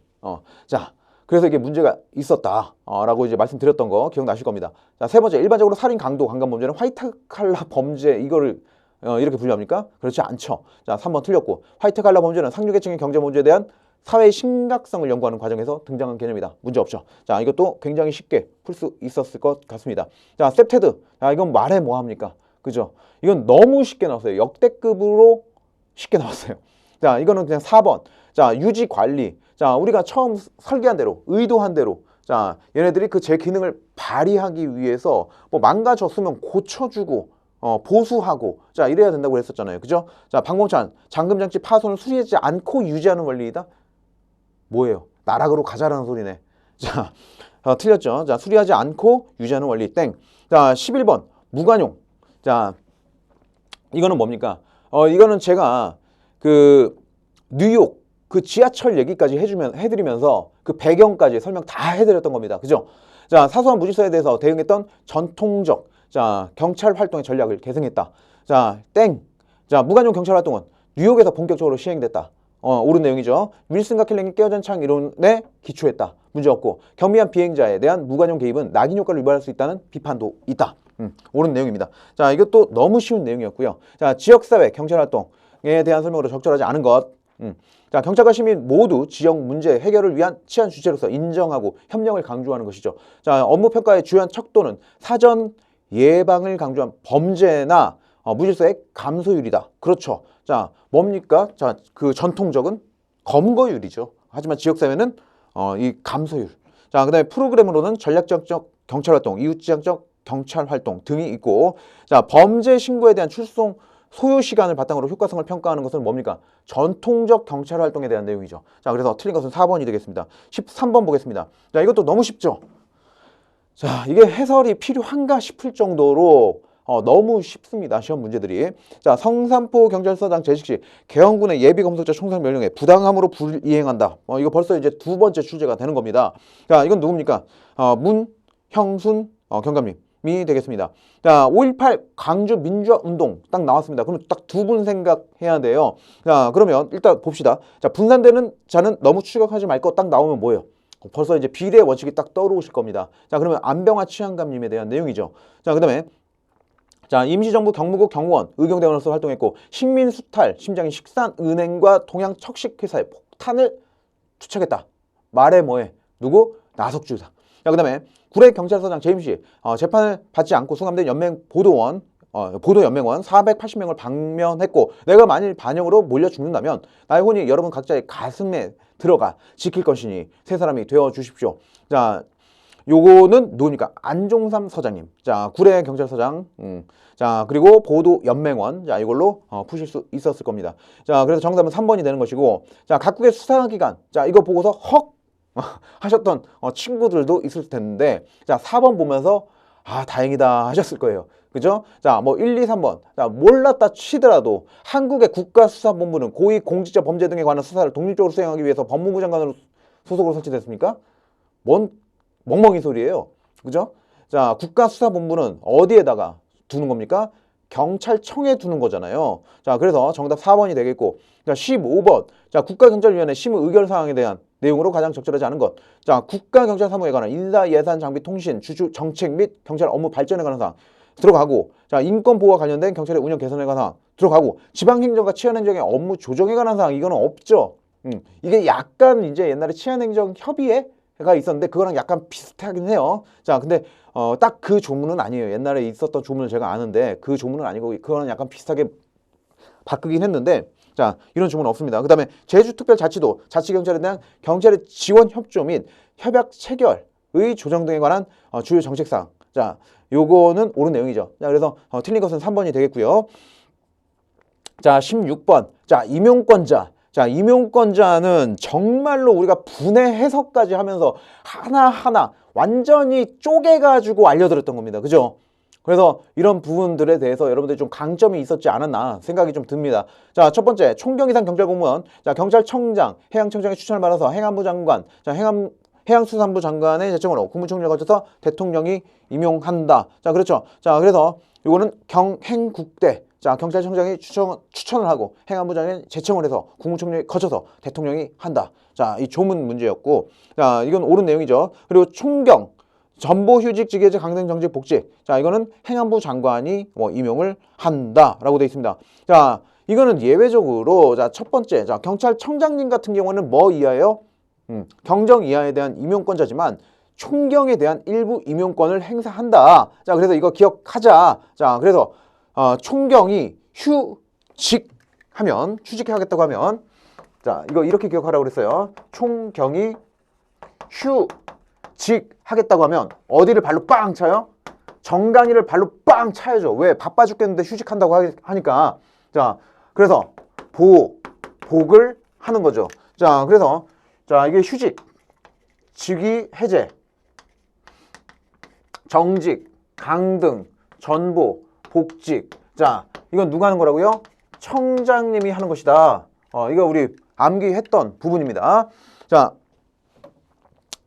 자, 그래서 이게 문제가 있었다라고 이제 말씀드렸던 거 기억나실 겁니다. 자, 세 번째, 일반적으로 살인, 강도, 강간 범죄는 화이트 칼라 범죄 이거를 이렇게 분류합니까? 그렇지 않죠. 자, 3번 틀렸고, 화이트 칼라 범죄는 상류계층의 경제 문제에 대한 사회의 심각성을 연구하는 과정에서 등장한 개념이다. 문제 없죠. 자, 이것도 굉장히 쉽게 풀 수 있었을 것 같습니다. 자, 셉테드. 자, 이건 말해 뭐 합니까? 그죠? 이건 너무 쉽게 나왔어요. 역대급으로 쉽게 나왔어요. 자, 이거는 그냥 4번. 자, 유지 관리. 자, 우리가 처음 설계한 대로, 의도한 대로, 자, 얘네들이 그 제 기능을 발휘하기 위해서 뭐 망가졌으면 고쳐주고, 보수하고, 자, 이래야 된다고 했었잖아요. 그죠? 자, 방공찬, 잠금장치 파손을 수리하지 않고 유지하는 원리이다? 뭐예요? 나락으로 가자라는 소리네. 자, 틀렸죠? 자, 수리하지 않고 유지하는 원리, 땡. 자, 11번, 무관용. 자, 이거는 뭡니까? 이거는 제가 뉴욕, 그 지하철 얘기까지 해드리면서 그 배경까지 설명 다 해드렸던 겁니다. 그죠? 자, 사소한 무질서에 대해서 대응했던 전통적, 자, 경찰 활동의 전략을 계승했다. 자, 땡. 자, 무관용 경찰 활동은 뉴욕에서 본격적으로 시행됐다. 옳은 내용이죠. 윌슨과 킬링이 깨어진 창 이론에 기초했다. 문제 없고, 경미한 비행자에 대한 무관용 개입은 낙인 효과를 유발할 수 있다는 비판도 있다. 옳은 내용입니다. 자, 이것도 너무 쉬운 내용이었고요. 자, 지역사회 경찰 활동에 대한 설명으로 적절하지 않은 것. 자, 경찰과 시민 모두 지역 문제 해결을 위한 치안 주체로서 인정하고 협력을 강조하는 것이죠. 자, 업무 평가의 주요한 척도는 사전 예방을 강조한 범죄나 무질서의 감소율이다. 그렇죠. 자, 뭡니까? 자, 그 전통적은 검거율이죠. 하지만 지역사회는 이 감소율. 자, 그 다음에 프로그램으로는 전략적 경찰 활동, 이웃지향적 경찰 활동 등이 있고, 자, 범죄 신고에 대한 출동 소요 시간을 바탕으로 효과성을 평가하는 것은 뭡니까? 전통적 경찰 활동에 대한 내용이죠. 자, 그래서 틀린 것은 4번이 되겠습니다. 13번 보겠습니다. 자, 이것도 너무 쉽죠? 자, 이게 해설이 필요한가 싶을 정도로 너무 쉽습니다. 시험 문제들이. 자, 성산포 경찰서장 재직 시 계엄군의 예비 검속자 총살 명령에 부당함으로 불이행한다. 이거 벌써 이제 두 번째 출제가 되는 겁니다. 자, 이건 누굽니까? 문형순 경감님이 되겠습니다. 자, 5.18 광주 민주화 운동 딱 나왔습니다. 그럼 딱 두 분 생각해야 돼요. 자, 그러면 일단 봅시다. 자, 분산되는 자는 너무 추격하지 말 거 딱 나오면 뭐예요? 벌써 이제 비례 원칙이 딱 떠오르실 겁니다. 자, 그러면 안병화 치안감님에 대한 내용이죠. 자, 그다음에 자, 임시정부 경무국 경무원 의경대원으로서 활동했고 식민수탈 심장인 식산은행과 동양척식회사의 폭탄을 투척했다. 말해 뭐해? 누구? 나석주 의사. 자, 그다음에 구례 경찰서장 제임씨 재판을 받지 않고 수감된 연맹 보도연맹원 480명을 방면했고 내가 만일 반영으로 몰려 죽는다면 나의 혼이 여러분 각자의 가슴에 들어가 지킬 것이니 세 사람이 되어 주십시오. 자, 요거는 누구니까? 안종삼 서장님. 자, 구례 경찰서장. 자, 그리고 보도연맹원. 자, 이걸로 푸실 수 있었을 겁니다. 자, 그래서 정답은 3번이 되는 것이고, 자, 각국의 수사기관. 자, 이거 보고서 헉 하셨던 친구들도 있을 텐데, 자, 4번 보면서 아, 다행이다 하셨을 거예요. 그죠? 자, 뭐 1, 2, 3번. 자, 몰랐다 치더라도 한국의 국가수사본부는 고위 공직자 범죄 등에 관한 수사를 독립적으로 수행하기 위해서 법무부 장관으로 소속으로 설치됐습니까? 뭔 멍멍이 소리예요. 그죠? 자, 국가수사본부는 어디에다가 두는 겁니까? 경찰청에 두는 거잖아요. 자, 그래서 정답 4번이 되겠고, 자, 15번. 자, 국가경찰위원회 심의 의결사항에 대한 내용으로 가장 적절하지 않은 것. 자, 국가경찰사무에 관한 인사, 예산, 장비, 통신, 주주, 정책 및 경찰 업무 발전에 관한 사항 들어가고, 자, 인권보호와 관련된 경찰의 운영 개선에 관한 사항 들어가고, 지방행정과 치안행정의 업무 조정에 관한 사항 이거는 없죠. 이게 약간 이제 옛날에 치안행정 협의회가 있었는데 그거랑 약간 비슷하긴 해요. 자, 근데 딱 그 조문은 아니에요. 옛날에 있었던 조문을 제가 아는데 그 조문은 아니고 그거는 약간 비슷하게 바꾸긴 했는데, 자, 이런 조문은 없습니다. 그 다음에 제주특별자치도 자치경찰에 대한 경찰의 지원 협조 및 협약 체결의 조정 등에 관한 주요 정책사항. 자, 요거는 옳은 내용이죠. 자, 그래서 틀린 것은 3번이 되겠고요. 자, 16번. 자, 임용권자. 자, 임용권자는 정말로 우리가 분해 해석까지 하면서 하나하나 완전히 쪼개가지고 알려드렸던 겁니다. 그죠? 그래서 이런 부분들에 대해서 여러분들이 좀 강점이 있었지 않았나 생각이 좀 듭니다. 자, 첫 번째, 총경 이상 경찰공무원. 자, 경찰청장, 해양청장의 추천을 받아서 행안부 장관, 자, 해양수산부 장관의 제청으로 국무총리를 거쳐서 대통령이 임용한다. 자, 그렇죠. 자, 그래서 이거는 경행국대. 자, 경찰청장이 추천을 하고 행안부 장관이 제청을 해서 국무총리를 거쳐서 대통령이 한다. 자, 이 조문 문제였고, 자, 이건 옳은 내용이죠. 그리고 총경, 전보휴직, 직위해제, 강등정직, 복직. 자, 이거는 행안부 장관이 임용을 한다라고 되어 있습니다. 자, 이거는 예외적으로, 자, 첫 번째, 자, 경찰청장님 같은 경우는 뭐 이하예요? 경정 이하에 대한 임용권자지만 총경에 대한 일부 임용권을 행사한다. 자, 그래서 이거 기억하자. 자, 그래서 총경이 휴직하면, 휴직하겠다고 하면, 자, 이거 이렇게 기억하라고 그랬어요. 총경이 휴직하겠다고 하면 어디를 발로 빵 차요? 정강이를 발로 빵 차야죠. 왜? 바빠 죽겠는데 휴직한다고 하니까. 자, 그래서 복을 하는 거죠. 자, 그래서 자, 이게 휴직, 직위 해제, 정직, 강등, 전보, 복직. 자, 이건 누가 하는 거라고요? 청장님이 하는 것이다. 이거 우리 암기했던 부분입니다. 자,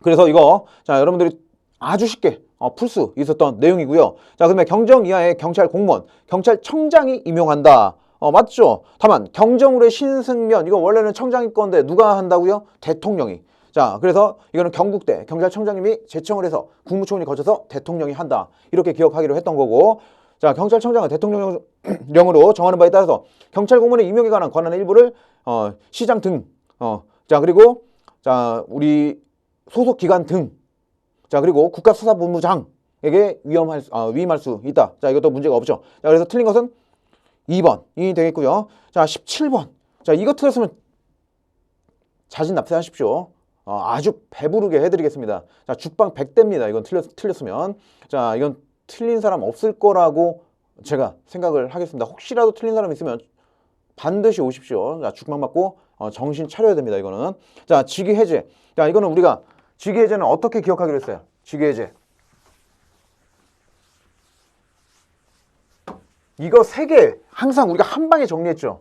그래서 이거 자, 여러분들이 아주 쉽게 풀 수 있었던 내용이고요. 자, 그러면 경정 이하의 경찰 공무원, 경찰청장이 임용한다. 맞죠? 다만 경정으로의 신승면, 이거 원래는 청장이 건데 누가 한다고요? 대통령이. 자, 그래서 이거는 경국대, 경찰청장님이 제청을 해서 국무총리 거쳐서 대통령이 한다. 이렇게 기억하기로 했던 거고, 자, 경찰청장은 대통령령으로 정하는 바에 따라서 경찰 공무원의 임용에 관한 권한의 일부를 시장 등, 자, 그리고 자, 우리 소속 기관 등, 자, 그리고 국가수사본부장에게 위임할 수 있다. 자, 이것도 문제가 없죠. 자, 그래서 틀린 것은 2번이 되겠고요. 자, 17번. 자, 이거 틀렸으면 자진 납세하십시오. 아주 배부르게 해드리겠습니다. 자, 죽방 100대입니다. 이건 틀렸으면. 자, 이건 틀린 사람 없을 거라고 제가 생각을 하겠습니다. 혹시라도 틀린 사람 있으면 반드시 오십시오. 자, 죽방 맞고 정신 차려야 됩니다. 이거는. 자, 직위 해제. 자, 이거는 우리가 직위 해제는 어떻게 기억하기로 했어요? 직위 해제. 이거 3개 항상 우리가 한 방에 정리했죠.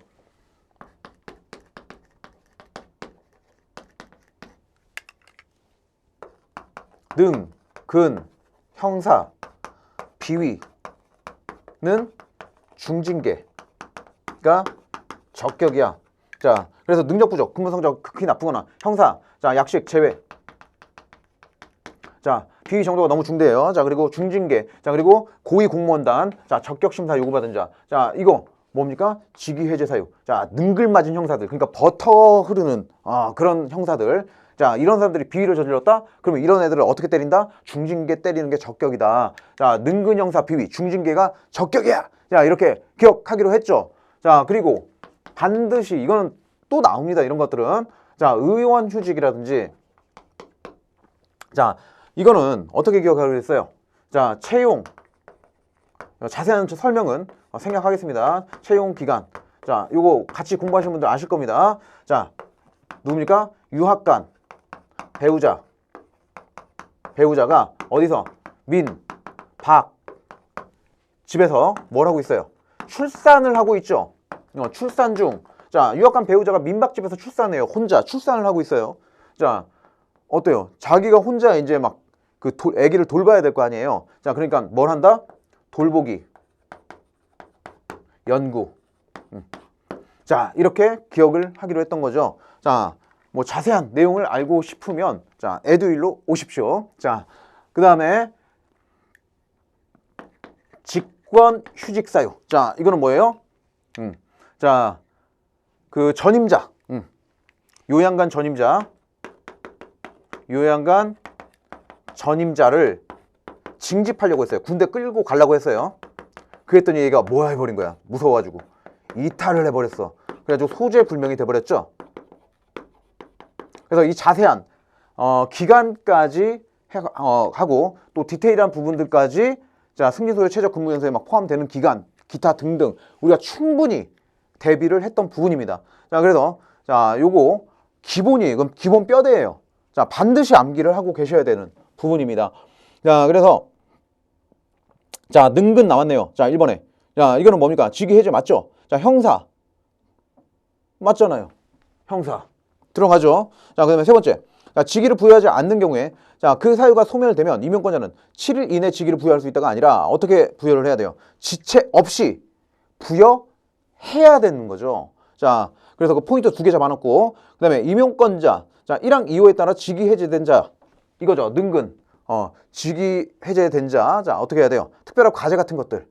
능, 근, 형사, 비위는 중징계가 적격이야. 자, 그래서 능력 부족, 근무 성적 극히 나쁘거나 형사, 자, 약식 제외. 자, 비위 정도가 너무 중대해요. 자, 그리고 중징계. 자, 그리고 고위 공무원단. 자, 적격심사 요구받은 자. 자, 이거 뭡니까? 직위해제 사유. 자, 능글맞은 형사들. 그러니까 버터 흐르는 그런 형사들. 자, 이런 사람들이 비위를 저질렀다? 그러면 이런 애들을 어떻게 때린다? 중징계 때리는 게 적격이다. 자, 능근 형사 비위, 중징계가 적격이야. 자, 이렇게 기억하기로 했죠. 자, 그리고 반드시 이거는 또 나옵니다. 이런 것들은. 자, 의원 휴직이라든지. 자, 이거는 어떻게 기억하기로 했어요? 자, 채용. 자세한 설명은 생략하겠습니다. 채용 기간. 자, 요거 같이 공부하시는 분들 아실 겁니다. 자, 누굽니까? 유학간, 배우자가 어디서? 박, 집에서 뭘 하고 있어요? 출산을 하고 있죠. 출산 중. 자, 유학간 배우자가 민박집에서 출산해요. 혼자 출산을 하고 있어요. 자, 어때요? 자기가 혼자 이제 막 그 아기를 돌봐야 될 거 아니에요. 자, 그러니까 뭘 한다? 돌보기, 연구. 자, 이렇게 기억을 하기로 했던 거죠. 자, 뭐 자세한 내용을 알고 싶으면 자, 에듀일로 오십시오. 자, 그 다음에 직권 휴직 사유. 자, 이거는 뭐예요? 자, 그 전임자, 요양간 전임자를 징집하려고 했어요. 군대 끌고 가려고 했어요. 그랬더니 얘가 뭐야 해버린 거야. 무서워가지고 이탈을 해버렸어. 그래가지고 소재불명이 돼버렸죠. 그래서 이 자세한 기간까지 하고 또 디테일한 부분들까지 자, 승진소요 최저 근무연수에 막 포함되는 기간, 기타 등등 우리가 충분히 대비를 했던 부분입니다. 자, 그래서 자, 요거 기본이에요. 이건 기본 뼈대예요. 자, 반드시 암기를 하고 계셔야 되는 부분입니다. 자, 그래서 자, 능근 나왔네요. 자, 1번에. 자, 이거는 뭡니까? 직위해제 맞죠? 자, 형사. 맞잖아요. 형사. 들어가죠. 자, 그 다음에 세 번째. 자, 직위를 부여하지 않는 경우에 자, 그 사유가 소멸되면 임용권자는 7일 이내 직위를 부여할 수 있다가 아니라 어떻게 부여를 해야 돼요? 지체 없이 부여해야 되는 거죠. 자, 그래서 그 포인트 2개 잡아놓고 그 다음에 임용권자. 자, 1항 2호에 따라 직위 해제된 자. 이거죠. 능근. 직위 해제된 자. 자, 어떻게 해야 돼요? 특별한 과제 같은 것들.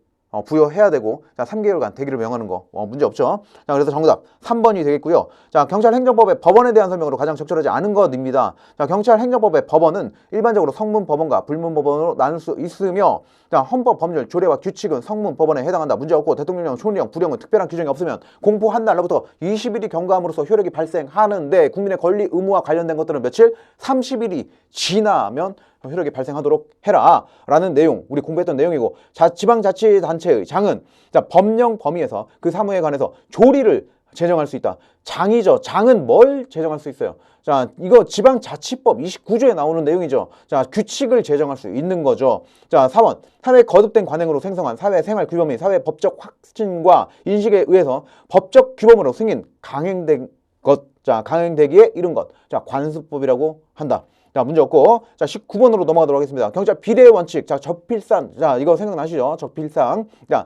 부여해야 되고, 자, 3개월간 대기를 명하는 거, 문제 없죠. 자, 그래서 정답 3번이 되겠고요. 자, 경찰 행정법의 법원에 대한 설명으로 가장 적절하지 않은 것입니다. 자, 경찰 행정법의 법원은 일반적으로 성문 법원과 불문 법원으로 나눌 수 있으며, 자, 헌법, 법률, 조례와 규칙은 성문 법원에 해당한다. 문제 없고, 대통령령, 총리령, 부령은 특별한 규정이 없으면 공포한 날로부터 20일이 경과함으로써 효력이 발생하는데, 국민의 권리, 의무와 관련된 것들은 며칠? 30일이 지나면 효력이 발생하도록 해라 라는 내용, 우리 공부했던 내용이고, 자, 지방자치단체의 장은 자, 법령 범위에서 그 사무에 관해서 조리를 제정할 수 있다. 장이죠. 장은 뭘 제정할 수 있어요? 자, 이거 지방자치법 29조에 나오는 내용이죠. 자, 규칙을 제정할 수 있는 거죠. 자, 4번. 사회에 거듭된 관행으로 생성한 사회생활 규범 및 사회 법적 확신과 인식에 의해서 법적 규범으로 승인 강행된 것, 자, 강행되기에 이른 것. 자, 관습법이라고 한다. 자, 문제 없고. 자, 19번으로 넘어가도록 하겠습니다. 경찰 비례 원칙. 자, 적필상. 자, 이거 생각나시죠? 적필상. 자,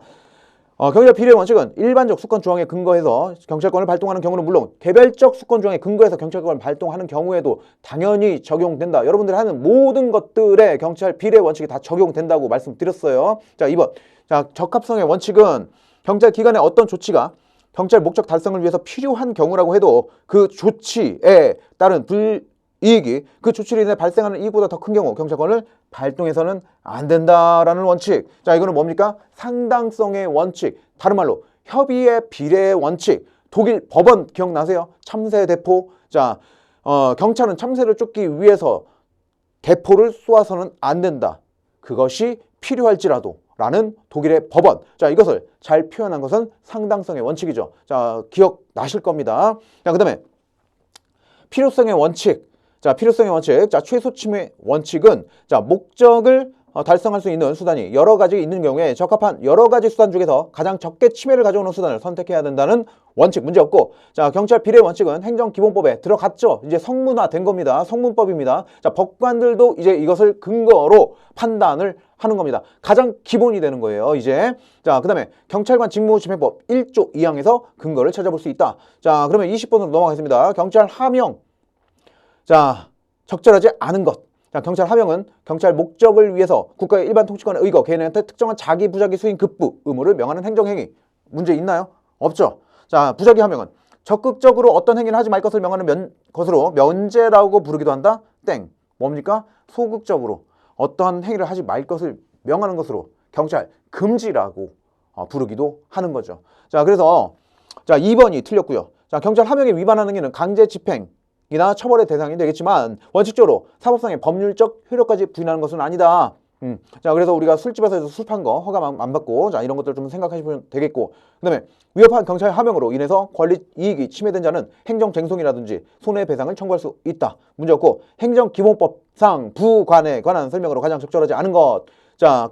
경찰 비례 원칙은 일반적 수권 조항에 근거해서 경찰권을 발동하는 경우는 물론 개별적 수권 조항에 근거해서 경찰권을 발동하는 경우에도 당연히 적용된다. 여러분들이 하는 모든 것들에 경찰 비례 원칙이 다 적용된다고 말씀드렸어요. 자, 2번. 자, 적합성의 원칙은 경찰 기관의 어떤 조치가 경찰 목적 달성을 위해서 필요한 경우라고 해도 그 조치에 따른 이익이 그 조치로 인해 발생하는 이익보다 더 큰 경우 경찰권을 발동해서는 안 된다라는 원칙. 자, 이거는 뭡니까? 상당성의 원칙. 다른 말로 협의의 비례의 원칙. 독일 법원 기억나세요? 참새 대포. 자, 경찰은 참새를 쫓기 위해서 대포를 쏘아서는 안 된다. 그것이 필요할지라도 라는 독일의 법원. 자, 이것을 잘 표현한 것은 상당성의 원칙이죠. 자, 기억나실 겁니다. 자, 그 다음에 필요성의 원칙. 자, 필요성의 원칙. 자, 최소 침해 원칙은 자, 목적을 달성할 수 있는 수단이 여러 가지 있는 경우에 적합한 여러 가지 수단 중에서 가장 적게 침해를 가져오는 수단을 선택해야 된다는 원칙. 문제 없고. 자, 경찰 비례 원칙은 행정기본법에 들어갔죠. 이제 성문화된 겁니다. 성문법입니다. 자, 법관들도 이제 이것을 근거로 판단을 하는 겁니다. 가장 기본이 되는 거예요, 이제. 자, 그 다음에 경찰관 직무집행법 1조 2항에서 근거를 찾아볼 수 있다. 자, 그러면 20번으로 넘어가겠습니다. 경찰 하명. 자, 적절하지 않은 것. 자, 경찰 하명은 경찰 목적을 위해서 국가의 일반 통치권에 의거 개인한테 특정한 자기 부작위 수행 급부 의무를 명하는 행정행위. 문제 있나요? 없죠. 자, 부작위 하명은 적극적으로 어떤 행위를 하지 말 것을 명하는 것으로 면제라고 부르기도 한다. 땡. 뭡니까? 소극적으로 어떠한 행위를 하지 말 것을 명하는 것으로 경찰 금지라고 부르기도 하는 거죠. 자, 그래서 자, 2번이 틀렸고요. 자, 경찰 하명에 위반하는 행위는 강제 집행이나 처벌의 대상이 되겠지만 원칙적으로 사법상의 법률적 효력까지 부인하는 것은 아니다. 자, 그래서 우리가 술집에서 술 판 거 허가 안 받고, 자, 이런 것들 좀 생각하시면 되겠고, 그 다음에 위협한 경찰 하명으로 인해서 권리 이익이 침해된 자는 행정쟁송이라든지 손해배상을 청구할 수 있다. 문제 없고, 행정기본법상 부관에 관한 설명으로 가장 적절하지 않은 것. 자,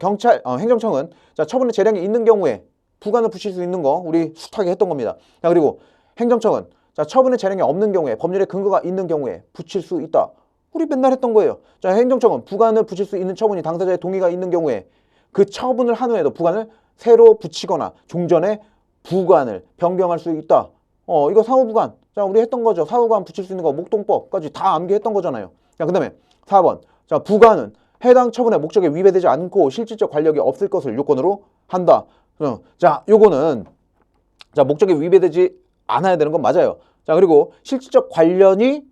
행정청은 자, 처분의 재량이 있는 경우에 부관을 붙일 수 있는 거 우리 숱하게 했던 겁니다. 자, 그리고 행정청은 자, 처분의 재량이 없는 경우에 법률의 근거가 있는 경우에 붙일 수 있다. 우리 맨날 했던 거예요. 자, 행정청은 부관을 붙일 수 있는 처분이 당사자의 동의가 있는 경우에 그 처분을 한 후에도 부관을 새로 붙이거나 종전에 부관을 변경할 수 있다. 이거 사후부관. 자, 우리 했던 거죠. 사후부관 붙일 수 있는 거 목동법까지 다 암기했던 거잖아요. 자, 그 다음에 4번. 자, 부관은 해당 처분의 목적에 위배되지 않고 실질적 관력이 없을 것을 요건으로 한다. 자, 요거는 자, 목적에 위배되지 않아야 되는 건 맞아요. 자, 그리고 실질적 관련이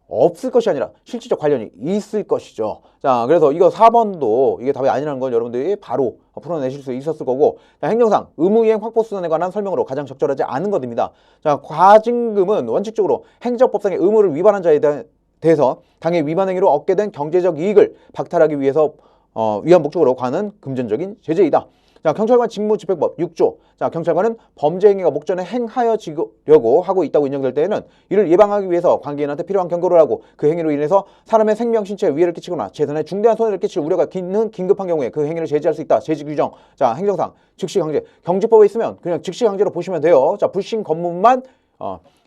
없을 것이 아니라 실질적 관련이 있을 것이죠. 자, 그래서 이거 4번도 이게 답이 아니라는 걸 여러분들이 바로 풀어내실 수 있었을 거고, 자, 행정상 의무이행 확보 수단에 관한 설명으로 가장 적절하지 않은 것입니다. 자, 과징금은 원칙적으로 행정법상의 의무를 위반한 자에 대해서 당해 위반 행위로 얻게 된 경제적 이익을 박탈하기 위해서 위한 목적으로 관한 금전적인 제재이다. 자, 경찰관 직무집행법 6조. 자, 경찰관은 범죄 행위가 목전에 행하여지려고 하고 있다고 인정될 때에는 이를 예방하기 위해서 관계인한테 필요한 경고를 하고 그 행위로 인해서 사람의 생명, 신체에 위해를 끼치거나 재산에 중대한 손해를 끼칠 우려가 있는 긴급한 경우에 그 행위를 제지할 수 있다. 제지 규정. 자, 행정상 즉시 강제. 경제법에 있으면 그냥 즉시 강제로 보시면 돼요. 자, 불신 검문만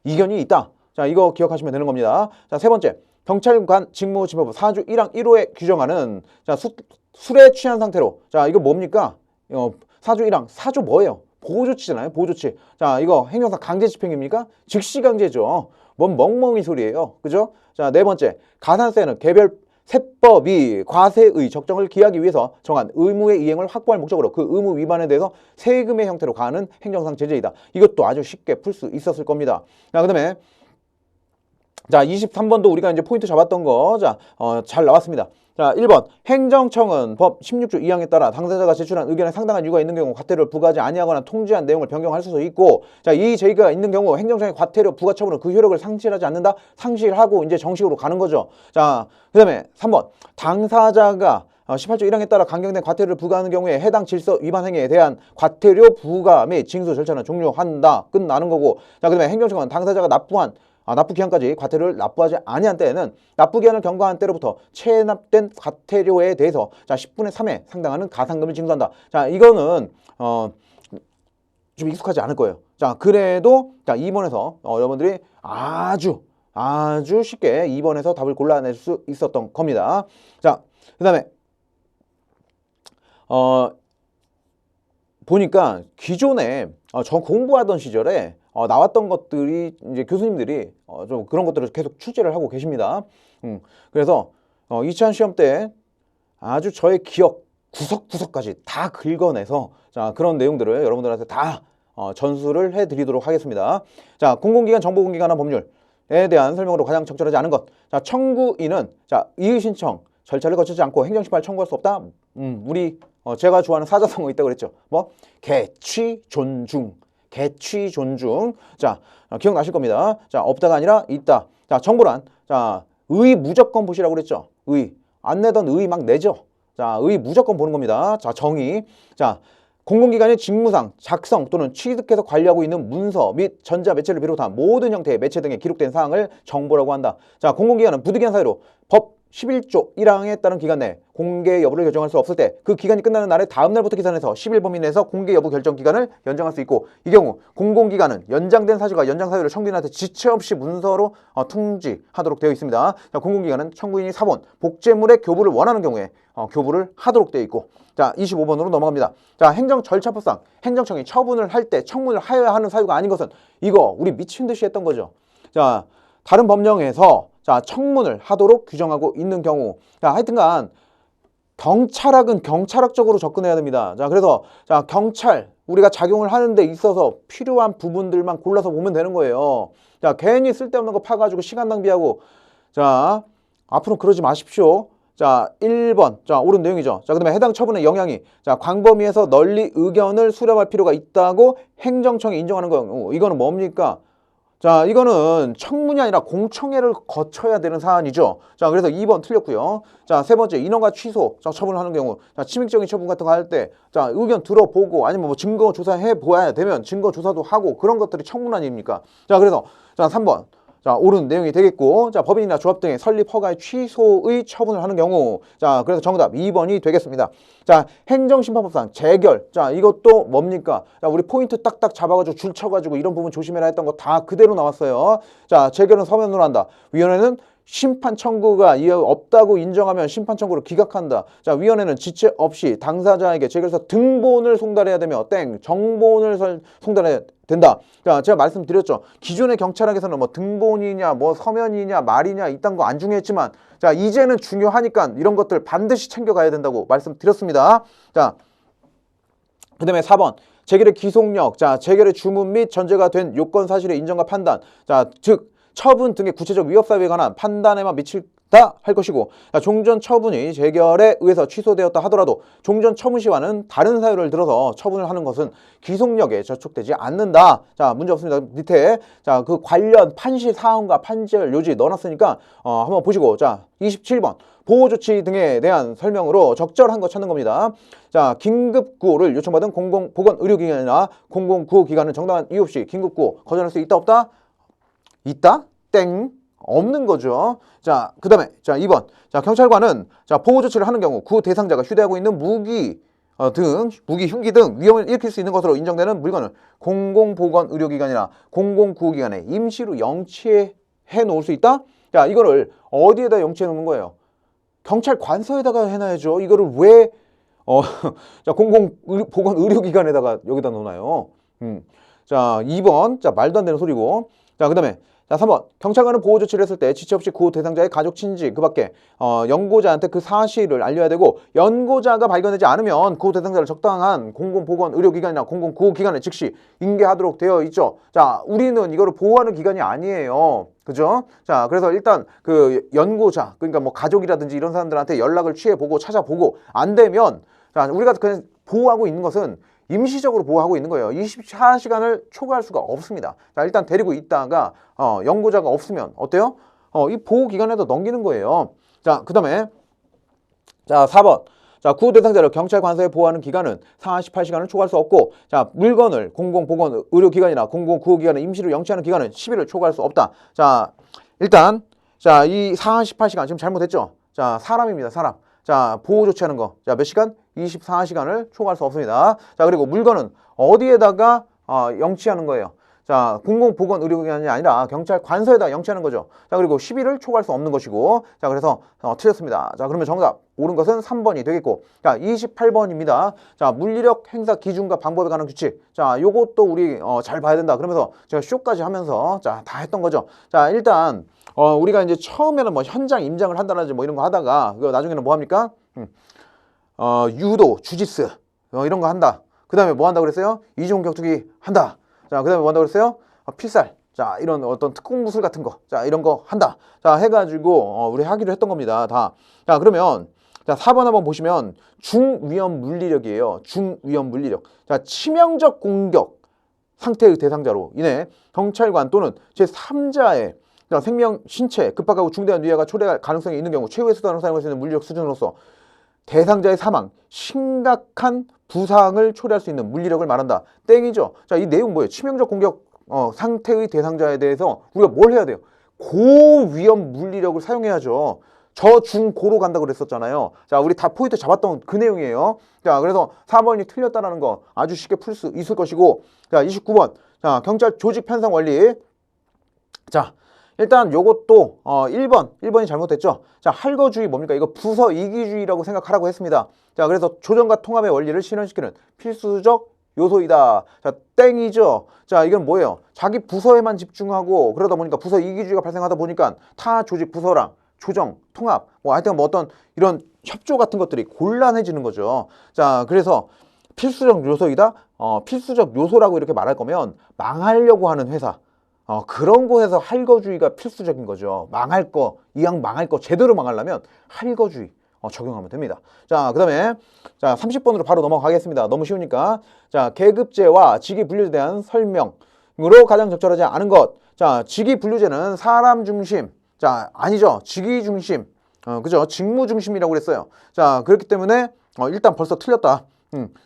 이견이 있다. 자, 이거 기억하시면 되는 겁니다. 자, 세 번째. 경찰관 직무집행법 4조 1항 1호에 규정하는 자, 술에 취한 상태로. 자, 이거 뭡니까? 4조 1항, 4조 뭐예요? 보호조치잖아요, 보호조치. 자, 이거 행정상 강제 집행입니까? 즉시 강제죠. 뭔 멍멍이 소리예요. 그죠? 자, 네 번째. 가산세는 개별 세법이 과세의 적정을 기하기 위해서 정한 의무의 이행을 확보할 목적으로 그 의무 위반에 대해서 세금의 형태로 가하는 행정상 제재이다. 이것도 아주 쉽게 풀 수 있었을 겁니다. 자, 그 다음에 자, 23번도 우리가 이제 포인트 잡았던 거. 자, 잘 나왔습니다. 자, 1번. 행정청은 법 16조 2항에 따라 당사자가 제출한 의견에 상당한 이유가 있는 경우 과태료를 부과하지 아니하거나 통지한 내용을 변경할 수도 있고, 자, 이 제의가 있는 경우 행정청의 과태료 부과 처분은 그 효력을 상실하지 않는다. 상실하고 이제 정식으로 가는 거죠. 자, 그 다음에 3번. 당사자가 18조 1항에 따라 강경된 과태료를 부과하는 경우에 해당 질서 위반 행위에 대한 과태료 부과 및 징수 절차는 종료한다. 끝나는 거고. 자, 그 다음에 행정청은 당사자가 납부 기한까지 과태료를 납부하지 아니한 때에는 납부 기한을 경과한 때로부터 체납된 과태료에 대해서 자, 10분의 3에 상당하는 가산금을 징수한다. 자, 이거는 좀 익숙하지 않을 거예요. 자, 그래도 자, 2번에서 여러분들이 아주 쉽게 2번에서 답을 골라낼 수 있었던 겁니다. 자, 그 다음에 보니까 기존에 저 공부하던 시절에 나왔던 것들이 이제 교수님들이 좀 그런 것들을 계속 출제를 하고 계십니다. 그래서 2000 시험 때 아주 저의 기억 구석구석까지 다 긁어내서 자, 그런 내용들을 여러분들한테 다 전수를 해드리도록 하겠습니다. 자, 공공기관 정보공개관한 법률에 대한 설명으로 가장 적절하지 않은 것. 자, 청구인은 자, 이의 신청 절차를 거치지 않고 행정심판을 청구할 수 없다. 우리 제가 좋아하는 사자성어 있다고 그랬죠. 뭐 개취 존중. 개취 존중. 자, 기억나실 겁니다. 자, 없다가 아니라 있다. 자, 정보란 자, 의 무조건 보시라고 그랬죠. 의. 안 내던 의 막 내죠. 자, 의 무조건 보는 겁니다. 자, 정의. 자, 공공기관의 직무상 작성 또는 취득해서 관리하고 있는 문서 및 전자매체를 비롯한 모든 형태의 매체 등에 기록된 사항을 정보라고 한다. 자, 공공기관은 부득이한 사유로 법 11조 1항에 따른 기간 내 공개 여부를 결정할 수 없을 때 그 기간이 끝나는 날의 다음 날부터 계산해서 10일 범위 내에서 공개 여부 결정 기간을 연장할 수 있고, 이 경우 공공기관은 연장된 사실과 연장 사유를 청구인한테 지체 없이 문서로 통지하도록 되어 있습니다. 자, 공공기관은 청구인이 사본 복제물의 교부를 원하는 경우에 교부를 하도록 되어 있고, 자, 25번으로 넘어갑니다. 자, 행정 절차법상 행정청이 처분을 할 때 청문을 하여야 하는 사유가 아닌 것은 이거 우리 미친 듯이 했던 거죠. 자, 다른 법령에서 자, 청문을 하도록 규정하고 있는 경우. 자, 하여튼간 경찰학은 경찰학적으로 접근해야 됩니다. 자, 그래서 자, 경찰 우리가 작용을 하는 데 있어서 필요한 부분들만 골라서 보면 되는 거예요. 자, 괜히 쓸데없는 거 파가지고 시간 낭비하고. 자, 앞으로 그러지 마십시오. 자, 1번. 자, 옳은 내용이죠. 자, 그다음에 해당 처분의 영향이 자, 광범위에서 널리 의견을 수렴할 필요가 있다고 행정청이 인정하는 경우. 이거는 뭡니까? 자, 이거는 청문이 아니라 공청회를 거쳐야 되는 사안이죠. 자, 그래서 2번 틀렸고요. 자, 세 번째, 인허가 취소 자, 처분을 하는 경우. 자, 치명적인 처분 같은 거 할 때, 자, 의견 들어보고 아니면 뭐 증거 조사해 보아야 되면 증거 조사도 하고 그런 것들이 청문 아닙니까? 자, 그래서 자, 3번. 자, 옳은 내용이 되겠고, 자, 법인이나 조합 등의 설립 허가의 취소의 처분을 하는 경우. 자, 그래서 정답 2번이 되겠습니다. 자, 행정심판법상 재결. 자, 이것도 뭡니까? 자, 우리 포인트 딱딱 잡아가지고 줄 쳐가지고 이런 부분 조심해라 했던 거 다 그대로 나왔어요. 자, 재결은 서면으로 한다. 위원회는 심판 청구가 없다고 인정하면 심판 청구를 기각한다. 자, 위원회는 지체 없이 당사자에게 재결서 등본을 송달해야 되며 정본을 송달해야 된다. 자, 제가 말씀드렸죠. 기존의 경찰학에서는 뭐 등본이냐 뭐 서면이냐 말이냐 이딴 거 안 중요했지만 자, 이제는 중요하니까 이런 것들 반드시 챙겨가야 된다고 말씀드렸습니다. 자, 그 다음에 4번 재결의 기속력. 자, 재결의 주문 및 전제가 된 요건 사실의 인정과 판단. 자, 즉 처분 등의 구체적 위협 사유에 관한 판단에만 미칠다 할 것이고, 자, 종전 처분이 재결에 의해서 취소되었다 하더라도 종전 처분 시와는 다른 사유를 들어서 처분을 하는 것은 기속력에 저촉되지 않는다. 자, 문제 없습니다. 밑에 자, 그 관련 판시 사항과 판결 요지 넣어놨으니까 한번 보시고. 자, 27번 보호조치 등에 대한 설명으로 적절한 거 찾는 겁니다. 자, 긴급구호를 요청받은 공공보건의료기관이나 공공구호기관은 정당한 이유 없이 긴급구호 거절할 수 있다 없다? 있다? 땡. 없는 거죠. 자, 그 다음에 자, 2번. 자, 경찰관은 자, 보호조치를 하는 경우 구호 대상자가 휴대하고 있는 무기 무기, 흉기 등 위험을 일으킬 수 있는 것으로 인정되는 물건을 공공보건의료기관이나 공공구호기관에 임시로 영치해 놓을 수 있다? 자, 이거를 어디에다 영치해 놓는 거예요? 경찰관서에다가 해놔야죠. 이거를 왜 자, 공공보건의료기관에다가 여기다 놓나요? 자, 2번. 자, 말도 안 되는 소리고. 자, 그 다음에 자, 3번. 경찰관은 보호조치를 했을 때 지체 없이 구호 대상자의 가족, 친지, 그 밖에 연고자한테 그 사실을 알려야 되고, 연고자가 발견되지 않으면 구호 대상자를 적당한 공공보건의료기관이나 공공구호기관에 즉시 인계하도록 되어 있죠. 자, 우리는 이거를 보호하는 기관이 아니에요. 그죠? 자, 그래서 일단 그 연고자, 그러니까 뭐 가족이라든지 이런 사람들한테 연락을 취해보고 찾아보고 안 되면 자, 우리가 그냥 보호하고 있는 것은 임시적으로 보호하고 있는 거예요. 24시간을 초과할 수가 없습니다. 자, 일단 데리고 있다가 연고자가 없으면 어때요? 이 보호기관에도 넘기는 거예요. 자, 그 다음에 자, 4번. 자, 구호 대상자를 경찰관서에 보호하는 기간은 48시간을 초과할 수 없고, 자, 물건을 공공보건의료기관이나 공공구호기관에 임시로 영치하는 기간은 10일을 초과할 수 없다. 자, 일단 자, 이 48시간 지금 잘못했죠? 자, 사람입니다. 사람. 자, 보호 조치하는 거. 자, 몇 시간? 24시간을 초과할 수 없습니다. 자, 그리고 물건은 어디에다가 영치하는 거예요? 자, 공공보건의료기관이 아니라 경찰관서에다 영치하는 거죠. 자, 그리고 10일을 초과할 수 없는 것이고. 자, 그래서 틀렸습니다. 자, 그러면 정답 옳은 것은 3번이 되겠고. 자, 28번입니다. 자, 물리력 행사 기준과 방법에 관한 규칙. 자, 요것도 우리 잘 봐야 된다. 그러면서 제가 쇼까지 하면서 자, 다 했던 거죠. 자, 일단 우리가 이제 처음에는 뭐 현장 임장을 한다든지 뭐 이런 거 하다가 나중에는 뭐 합니까? 유도, 주짓수 이런 거 한다. 그 다음에 뭐 한다고 그랬어요? 이종 격투기 한다. 자, 그 다음에 뭐 한다고 그랬어요? 필살. 자, 이런 어떤 특공무술 같은 거. 자, 이런 거 한다. 자, 해가지고 우리 하기로 했던 겁니다. 다. 자, 그러면 자, 4번 한번 보시면 중위험 물리력이에요. 중위험 물리력. 자, 치명적 공격 상태의 대상자로 인해 경찰관 또는 제3자의 생명, 신체, 급박하고 중대한 위해가 초래할 가능성이 있는 경우 최후의 수단으로 사용할 수 있는 물리력 수준으로서 대상자의 사망, 심각한 부상을 초래할 수 있는 물리력을 말한다. 땡이죠. 자, 이 내용 뭐예요? 치명적 공격 상태의 대상자에 대해서 우리가 뭘 해야 돼요? 고위험 물리력을 사용해야죠. 저, 중, 고로 간다고 그랬었잖아요. 자, 우리 다 포인트 잡았던 그 내용이에요. 자, 그래서 4번이 틀렸다라는 거 아주 쉽게 풀 수 있을 것이고. 자, 29번. 자, 경찰 조직 편성 원리. 자, 일단 요것도 1번이 잘못됐죠. 자, 할거주의 뭡니까? 이거 부서 이기주의라고 생각하라고 했습니다. 자, 그래서 조정과 통합의 원리를 실현시키는 필수적 요소이다. 자, 땡이죠. 자, 이건 뭐예요? 자기 부서에만 집중하고 그러다 보니까 부서 이기주의가 발생하다 보니까 타 조직 부서랑 조정, 통합, 뭐 하여튼 뭐 어떤 이런 협조 같은 것들이 곤란해지는 거죠. 자, 그래서 필수적 요소이다. 필수적 요소라고 이렇게 말할 거면 망하려고 하는 회사. 그런 곳에서 할거주의가 필수적인 거죠. 망할 거, 이왕 망할 거 제대로 망하려면 할거주의 적용하면 됩니다. 자, 그 다음에 자 30번으로 바로 넘어가겠습니다. 너무 쉬우니까. 자, 계급제와 직위분류제에 대한 설명으로 가장 적절하지 않은 것. 자, 직위분류제는 사람 중심. 자, 아니죠. 직위 중심. 그죠? 직무 중심이라고 그랬어요. 자, 그렇기 때문에 일단 벌써 틀렸다.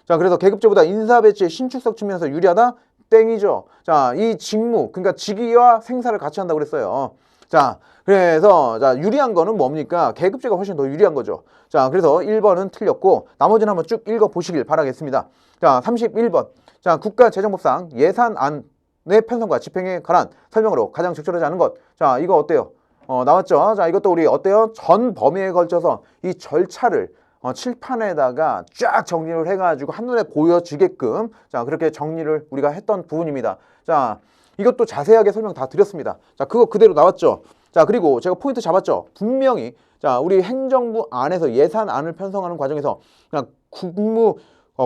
자, 그래서 계급제보다 인사배치의 신축성 측면에서 유리하다? 땡이죠. 자, 이 직무, 그러니까 직위와 생사를 같이 한다고 그랬어요. 자, 그래서 자 유리한 거는 뭡니까? 계급제가 훨씬 더 유리한 거죠. 자, 그래서 1번은 틀렸고 나머지는 한번 쭉 읽어보시길 바라겠습니다. 자, 31번. 자, 국가재정법상 예산안의 편성과 집행에 관한 설명으로 가장 적절하지 않은 것. 자, 이거 어때요? 나왔죠? 자, 이것도 우리 어때요? 전 범위에 걸쳐서 이 절차를 칠판에다가 쫙 정리를 해가지고 한눈에 보여지게끔 자 그렇게 정리를 우리가 했던 부분입니다. 자, 이것도 자세하게 설명 다 드렸습니다. 자, 그거 그대로 나왔죠. 자, 그리고 제가 포인트 잡았죠. 분명히 자 우리 행정부 안에서 예산안을 편성하는 과정에서 그냥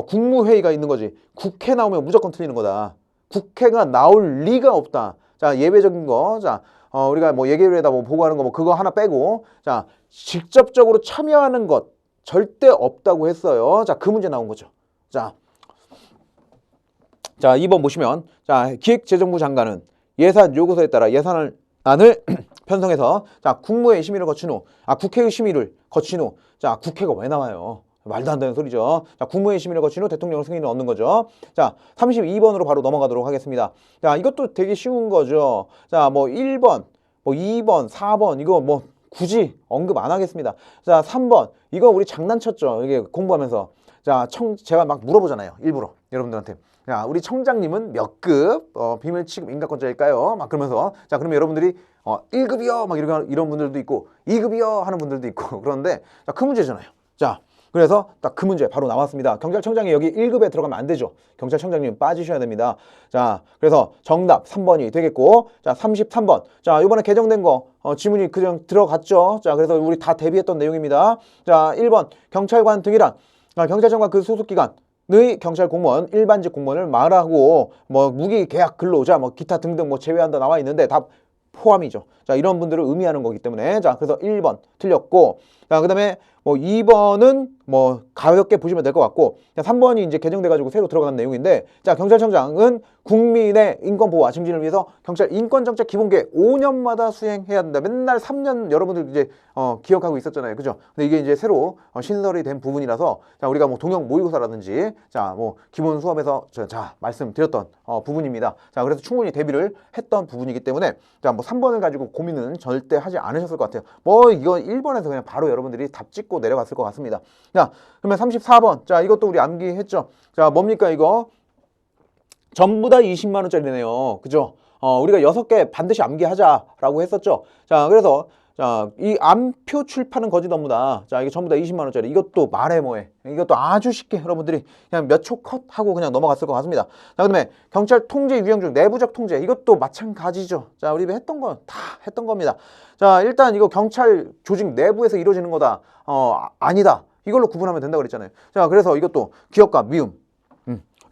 국무회의가 있는 거지. 국회 나오면 무조건 틀리는 거다. 국회가 나올 리가 없다. 자, 예외적인 거. 자, 우리가 뭐 예결위에다 뭐 보고하는 거 뭐 그거 하나 빼고 자 직접적으로 참여하는 것 절대 없다고 했어요. 자, 그 문제 나온 거죠. 자, 2번 보시면 자 기획재정부 장관은 예산 요구서에 따라 예산안을 편성해서 자 국무회의 심의를 거친 후 국회의 심의를 거친 후 자 국회가 왜 나와요? 말도 안 되는 소리죠. 자, 국무회의 심의를 거친 후 대통령 승인을 얻는 거죠. 자, 32번으로 바로 넘어가도록 하겠습니다. 자, 이것도 되게 쉬운 거죠. 자, 뭐 1번, 뭐 2번, 4번 이거 뭐 굳이 언급 안 하겠습니다. 자, 3번. 이거 우리 장난쳤죠. 이게 공부하면서. 자, 제가 막 물어보잖아요. 일부러. 여러분들한테. 야, 우리 청장님은 몇 급 비밀 취급 인가권자일까요? 막 그러면서. 자, 그러면 여러분들이 1급이요. 막 이런 분들도 있고 2급이요. 하는 분들도 있고. 그런데 자, 그 문제잖아요. 자, 그래서 딱 그 문제 바로 나왔습니다. 경찰청장이 여기 1급에 들어가면 안 되죠. 경찰청장님 빠지셔야 됩니다. 자, 그래서 정답 3번이 되겠고, 자, 33번. 자, 이번에 개정된 거 지문이 그냥 들어갔죠. 자, 그래서 우리 다 대비했던 내용입니다. 자, 1번 경찰관 등이란 경찰청과 그 소속기관의 경찰 공무원, 일반직 공무원을 말하고 뭐 무기 계약 근로자, 뭐 기타 등등 뭐 제외한다 나와 있는데 다 포함이죠. 자, 이런 분들을 의미하는 거기 때문에 자, 그래서 1번 틀렸고, 자, 그다음에 뭐 2번은 뭐 가볍게 보시면 될 것 같고, 3번이 이제 개정돼가지고 새로 들어간 내용인데, 자, 경찰청장은 국민의 인권 보호와 증진을 위해서 경찰 인권정책 기본계획 5년마다 수행해야 된다. 맨날 3년 여러분들 이제 기억하고 있었잖아요, 그죠? 근데 이게 이제 새로 신설이 된 부분이라서 자, 우리가 뭐 동영 모의고사라든지 자, 뭐 기본 수업에서 자 말씀드렸던 부분입니다. 자, 그래서 충분히 대비를 했던 부분이기 때문에 자, 뭐 3번을 가지고 고민은 절대 하지 않으셨을 것 같아요. 뭐 이거 1번에서 그냥 바로 여러분들이 답 찍고 내려갔을 것 같습니다. 자, 그러면 34번. 자, 이것도 우리 암기했죠. 자, 뭡니까 이거? 전부 다 20만 원짜리네요. 그죠? 우리가 6개 반드시 암기하자라고 했었죠. 자, 그래서 자, 이 암표 출판은 거짓 업무다. 자, 이게 전부 다 20만 원짜리. 이것도 말해 뭐해. 이것도 아주 쉽게 여러분들이 그냥 몇 초 컷 하고 그냥 넘어갔을 것 같습니다. 자, 그다음에 경찰 통제 유형 중 내부적 통제. 이것도 마찬가지죠. 자, 우리 했던 건 다 했던 겁니다. 자, 일단 이거 경찰 조직 내부에서 이루어지는 거다. 아니다. 이걸로 구분하면 된다고 그랬잖아요. 자, 그래서 이것도 기업과 미움.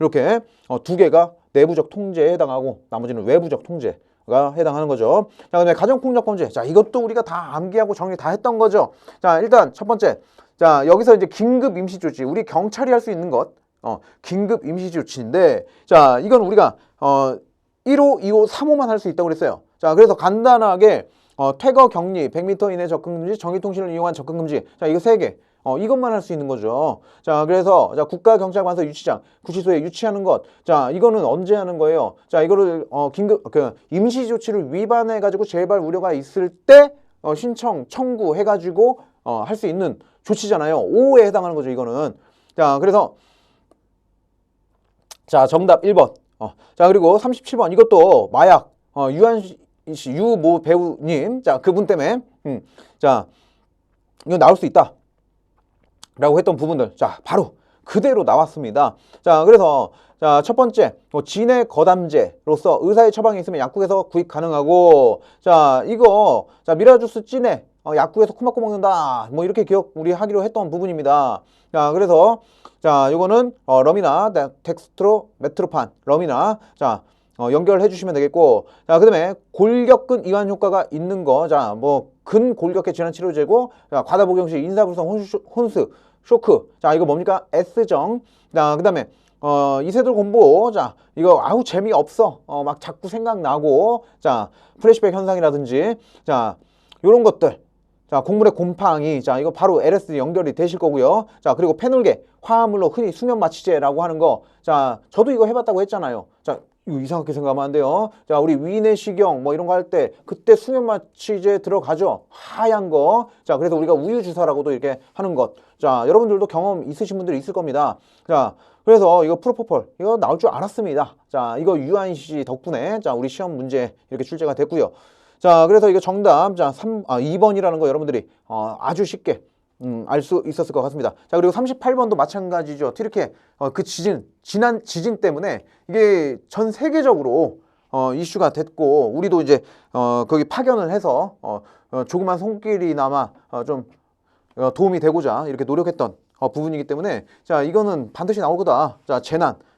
이렇게 두 개가 내부적 통제에 해당하고 나머지는 외부적 통제가 해당하는 거죠. 자, 그다음에 가정폭력범죄. 자, 이것도 우리가 다 암기하고 정리 다 했던 거죠. 자, 일단 첫 번째. 자, 여기서 이제 긴급 임시조치. 우리 경찰이 할 수 있는 것. 긴급 임시조치인데, 자, 이건 우리가 1호, 2호, 3호만 할 수 있다고 그랬어요. 자, 그래서 간단하게 퇴거 격리, 100m 이내 접근금지, 전기통신을 이용한 접근금지. 자, 이거 3개. 이것만 할 수 있는 거죠. 자, 그래서 자, 국가경찰관서 유치장, 구치소에 유치하는 것. 자, 이거는 언제 하는 거예요? 자, 이거를 긴급 임시조치를 위반해 가지고 재발 우려가 있을 때 신청 청구해 가지고 할 수 있는 조치잖아요. 5호에 해당하는 거죠, 이거는. 자, 그래서 자, 정답 1번. 자, 그리고 37번. 이것도 마약 유모 배우님. 자, 그분 때문에 자, 이거 나올 수 있다 라고 했던 부분들. 자, 바로 그대로 나왔습니다. 자, 그래서 자, 첫 번째, 진해 거담제로서 의사의 처방이 있으면 약국에서 구입 가능하고, 자, 이거, 자, 미라주스 진해, 약국에서 코 막고 먹는다. 뭐 이렇게 기억 우리 하기로 했던 부분입니다. 자, 그래서, 자, 이거는, 러미나, 덱스트로, 메트로판, 러미나, 자, 연결해 주시면 되겠고, 자, 그 다음에 골격근 이완 효과가 있는 거, 자, 뭐, 근골격계 질환 치료제고, 자, 과다 복용 시 인사불성 혼수, 쇼크, 자, 이거 뭡니까? S정, 자, 그 다음에, 이세돌 공부, 자, 이거, 아우, 재미없어. 막 자꾸 생각나고, 자, 플래시백 현상이라든지, 자, 요런 것들. 자, 곡물의 곰팡이, 자, 이거 바로 LSD 연결이 되실 거고요. 자, 그리고 페놀계, 화합물로 흔히 수면 마취제라고 하는 거. 자, 저도 이거 해봤다고 했잖아요. 자, 이거 이상하게 생각하면 안 돼요. 자, 우리 위내시경 뭐 이런 거 할 때 그때 수면 마취제 들어가죠. 하얀 거. 자, 그래서 우리가 우유 주사라고도 이렇게 하는 것. 자, 여러분들도 경험 있으신 분들이 있을 겁니다. 자, 그래서 이거 프로포폴 이거 나올 줄 알았습니다. 자, 이거 유한 씨 덕분에 자, 우리 시험 문제 이렇게 출제가 됐고요. 자, 그래서 이거 정답, 자, 2번이라는 거 여러분들이 아주 쉽게 알 수 있었을 것 같습니다. 자, 그리고 38번도 마찬가지죠. 이렇게 그 지난 지진 때문에 이게 전 세계적으로 이슈가 됐고, 우리도 이제 거기 파견을 해서 조그만 손길이나마 좀 도움이 되고자 이렇게 노력했던 부분이기 때문에, 자, 이거는 반드시 나올 거다. 자,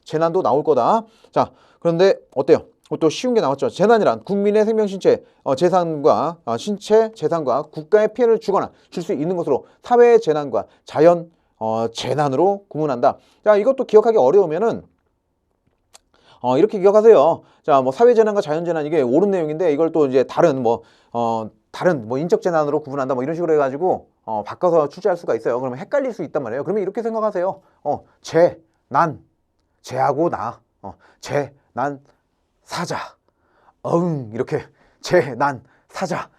재난도 나올 거다. 자, 그런데 어때요? 또 쉬운 게 나왔죠. 재난이란 국민의 생명, 신체, 재산과 신체, 재산과 국가의 피해를 주거나 줄 수 있는 것으로 사회 재난과 자연 재난으로 구분한다. 자, 이것도 기억하기 어려우면은 이렇게 기억하세요. 자, 뭐 사회 재난과 자연 재난 이게 옳은 내용인데, 이걸 또 이제 다른 뭐 인적 재난으로 구분한다 뭐 이런 식으로 해가지고 바꿔서 출제할 수가 있어요. 그러면 헷갈릴 수 있단 말이에요. 그러면 이렇게 생각하세요. 재난, 재하고 나, 재난 사자, 이렇게 재난 사자,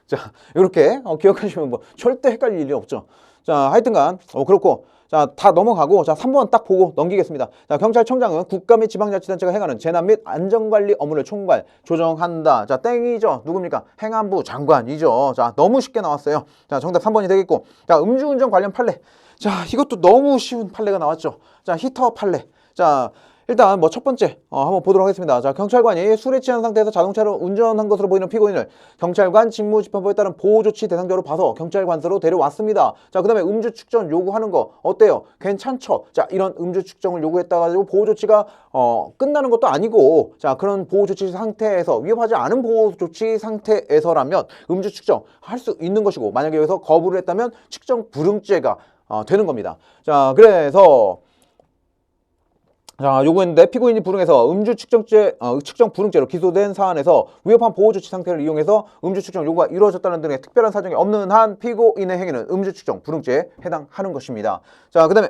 자, 이렇게 기억하시면 뭐 절대 헷갈릴 일이 없죠. 자, 하여튼간 그렇고, 자, 다 넘어가고, 자, 3번 딱 보고 넘기겠습니다. 자, 경찰청장은 국가 및 지방자치단체가 행하는 재난 및 안전관리 업무를 총괄 조정한다. 자, 땡이죠. 누굽니까? 행안부 장관이죠. 자, 너무 쉽게 나왔어요. 자, 정답 3번이 되겠고, 자, 음주운전 관련 판례. 자, 이것도 너무 쉬운 판례가 나왔죠. 자, 히터 판례. 자, 일단 뭐 첫 번째 한번 보도록 하겠습니다. 자, 경찰관이 술에 취한 상태에서 자동차를 운전한 것으로 보이는 피고인을 경찰관 직무집행법에 따른 보호조치 대상자로 봐서 경찰관서로 데려왔습니다. 자, 그 다음에 음주 측정 요구하는 거 어때요? 괜찮죠? 자, 이런 음주 측정을 요구했다 가지고 보호조치가 끝나는 것도 아니고, 자, 그런 보호조치 상태에서 위협하지 않은 보호조치 상태에서라면 음주 측정 할 수 있는 것이고, 만약에 여기서 거부를 했다면 측정 불응죄가 되는 겁니다. 자, 그래서 자, 요구했는데 피고인이 불응해서 음주 측정 불응죄로 기소된 사안에서 위협한 보호조치 상태를 이용해서 음주 측정 요구가 이루어졌다는 등의 특별한 사정이 없는 한 피고인의 행위는 음주 측정 불응죄에 해당하는 것입니다. 자, 그다음에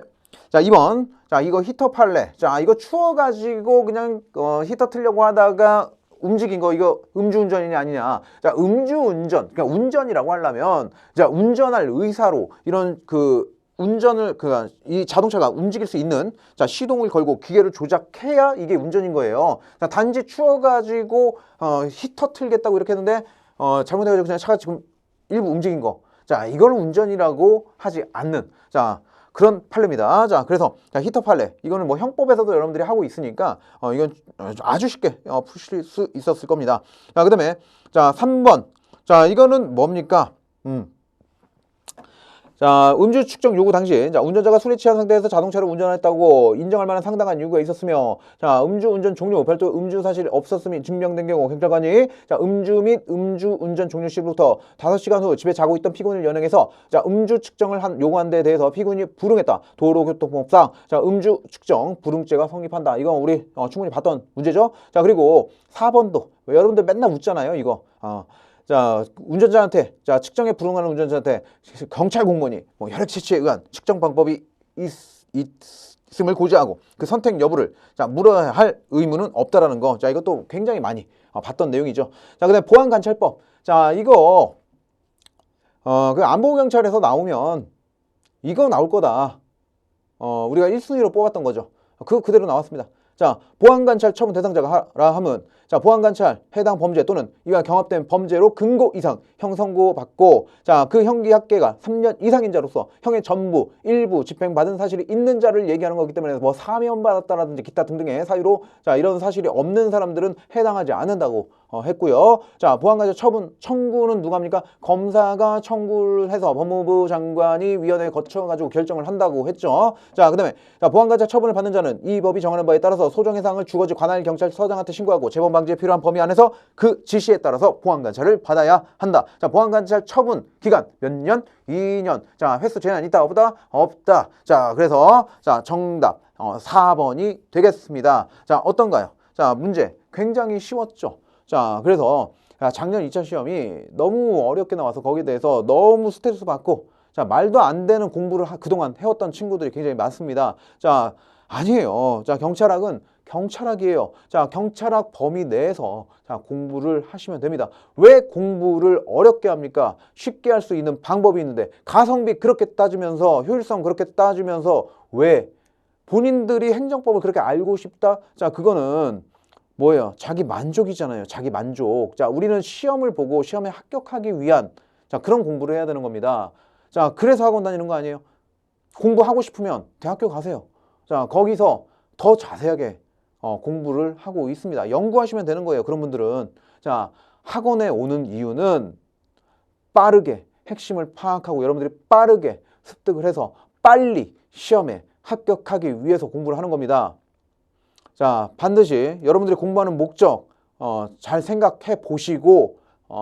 자, 2번. 자, 이거 히터 판례. 자, 이거 추워가지고 그냥 히터 틀려고 하다가 움직인 거, 이거 음주운전이냐 아니냐. 자, 음주운전, 그러니까 운전이라고 하려면, 자, 운전할 의사로 이런 운전을 이 자동차가 움직일 수 있는, 자, 시동을 걸고 기계를 조작해야 이게 운전인 거예요. 자, 단지 추워가지고 히터 틀겠다고 이렇게 했는데 잘못해가지고 그냥 차가 지금 일부 움직인 거, 자, 이걸 운전이라고 하지 않는, 자, 그런 판례입니다. 자, 그래서 자, 히터 판례, 이거는 뭐 형법에서도 여러분들이 하고 있으니까 이건 아주 쉽게 푸실 수 있었을 겁니다. 자, 그다음에 자, 3번. 자, 이거는 뭡니까? 자, 음주 측정 요구 당시, 자, 운전자가 술에 취한 상태에서 자동차를 운전했다고 인정할 만한 상당한 이유가 있었으며, 자, 음주운전 종료, 별도 음주 사실이 없었음이 증명된 경우 경찰관이, 자, 음주 및 음주운전 종료 시부터 5시간 후 집에 자고 있던 피고인을 연행해서, 자, 음주 측정을 요구한 데 대해서 피고인이 불응했다. 도로교통법상, 자, 음주 측정 불응죄가 성립한다. 이건 우리 충분히 봤던 문제죠. 자, 그리고 4번도 여러분들 맨날 웃잖아요, 이거. 자, 운전자한테, 자, 측정에 불응하는 운전자한테 경찰 공무원이 뭐 혈액 채취에 의한 측정 방법이 있음을 고지하고 그 선택 여부를, 자, 물어야 할 의무는 없다라는 거. 자, 이것도 굉장히 많이 봤던 내용이죠. 자, 그다음에 보안관찰법. 자, 이거 그 안보경찰에서 나오면 이거 나올 거다. 우리가 1순위로 뽑았던 거죠. 그거 그대로 나왔습니다. 자, 보안관찰 처분 대상자가 하면 자, 보안관찰 해당 범죄 또는 이와 경합된 범죄로 금고 이상 형 선고받고 자, 그 형기 합계가 3년 이상인 자로서 형의 전부, 일부 집행받은 사실이 있는 자를 얘기하는 거기 때문에 뭐 사면받았다라든지 기타 등등의 사유로 자, 이런 사실이 없는 사람들은 해당하지 않는다고 했고요. 자, 보안관찰 처분 청구는 누가 합니까? 검사가 청구를 해서 법무부 장관이 위원회에 거쳐가지고 결정을 한다고 했죠. 자, 그 다음에 자, 보안관찰 처분을 받는 자는 이 법이 정하는 바에 따라서 소정해상을 주거지 관할 경찰서장한테 신고하고 재범 방지에 필요한 범위 안에서 그 지시에 따라서 보안관찰을 받아야 한다. 자, 보안관찰 처분 기간 몇 년? 2년. 자, 횟수 제한 있다 없다? 없다. 자, 그래서 자, 정답 4번이 되겠습니다. 자, 어떤가요? 자, 문제 굉장히 쉬웠죠. 자, 그래서 작년 2차 시험이 너무 어렵게 나와서 거기에 대해서 너무 스트레스 받고 자, 말도 안 되는 공부를 그동안 해왔던 친구들이 굉장히 많습니다. 자, 아니에요. 자, 경찰학은 경찰학이에요. 자, 경찰학 범위 내에서 자, 공부를 하시면 됩니다. 왜 공부를 어렵게 합니까? 쉽게 할 수 있는 방법이 있는데 가성비 그렇게 따지면서 효율성 그렇게 따지면서 왜 본인들이 행정법을 그렇게 알고 싶다? 자, 그거는 뭐예요? 자기 만족이잖아요. 자기 만족. 자, 우리는 시험을 보고 시험에 합격하기 위한 자, 그런 공부를 해야 되는 겁니다. 자, 그래서 학원 다니는 거 아니에요? 공부하고 싶으면 대학교 가세요. 자, 거기서 더 자세하게 공부를 하고 있습니다. 연구하시면 되는 거예요. 그런 분들은. 자, 학원에 오는 이유는 빠르게 핵심을 파악하고 여러분들이 빠르게 습득을 해서 빨리 시험에 합격하기 위해서 공부를 하는 겁니다. 자, 반드시 여러분들이 공부하는 목적 잘 생각해 보시고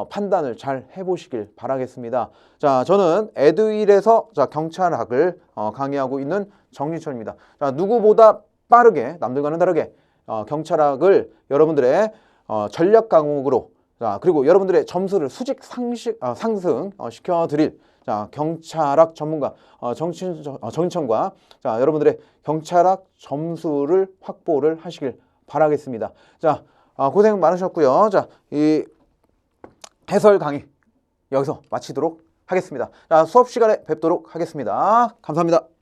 판단을 잘 해보시길 바라겠습니다. 자, 저는 에듀윌에서 자, 경찰학을 강의하고 있는 정진철입니다. 자, 누구보다 빠르게 남들과는 다르게 경찰학을 여러분들의 전략 과목으로 자, 그리고 여러분들의 점수를 수직 상승 시켜드릴 자, 경찰학 전문가 정인천과 자, 여러분들의 경찰학 점수를 확보를 하시길 바라겠습니다. 자, 고생 많으셨고요. 자, 이 해설 강의 여기서 마치도록 하겠습니다. 자, 수업 시간에 뵙도록 하겠습니다. 감사합니다.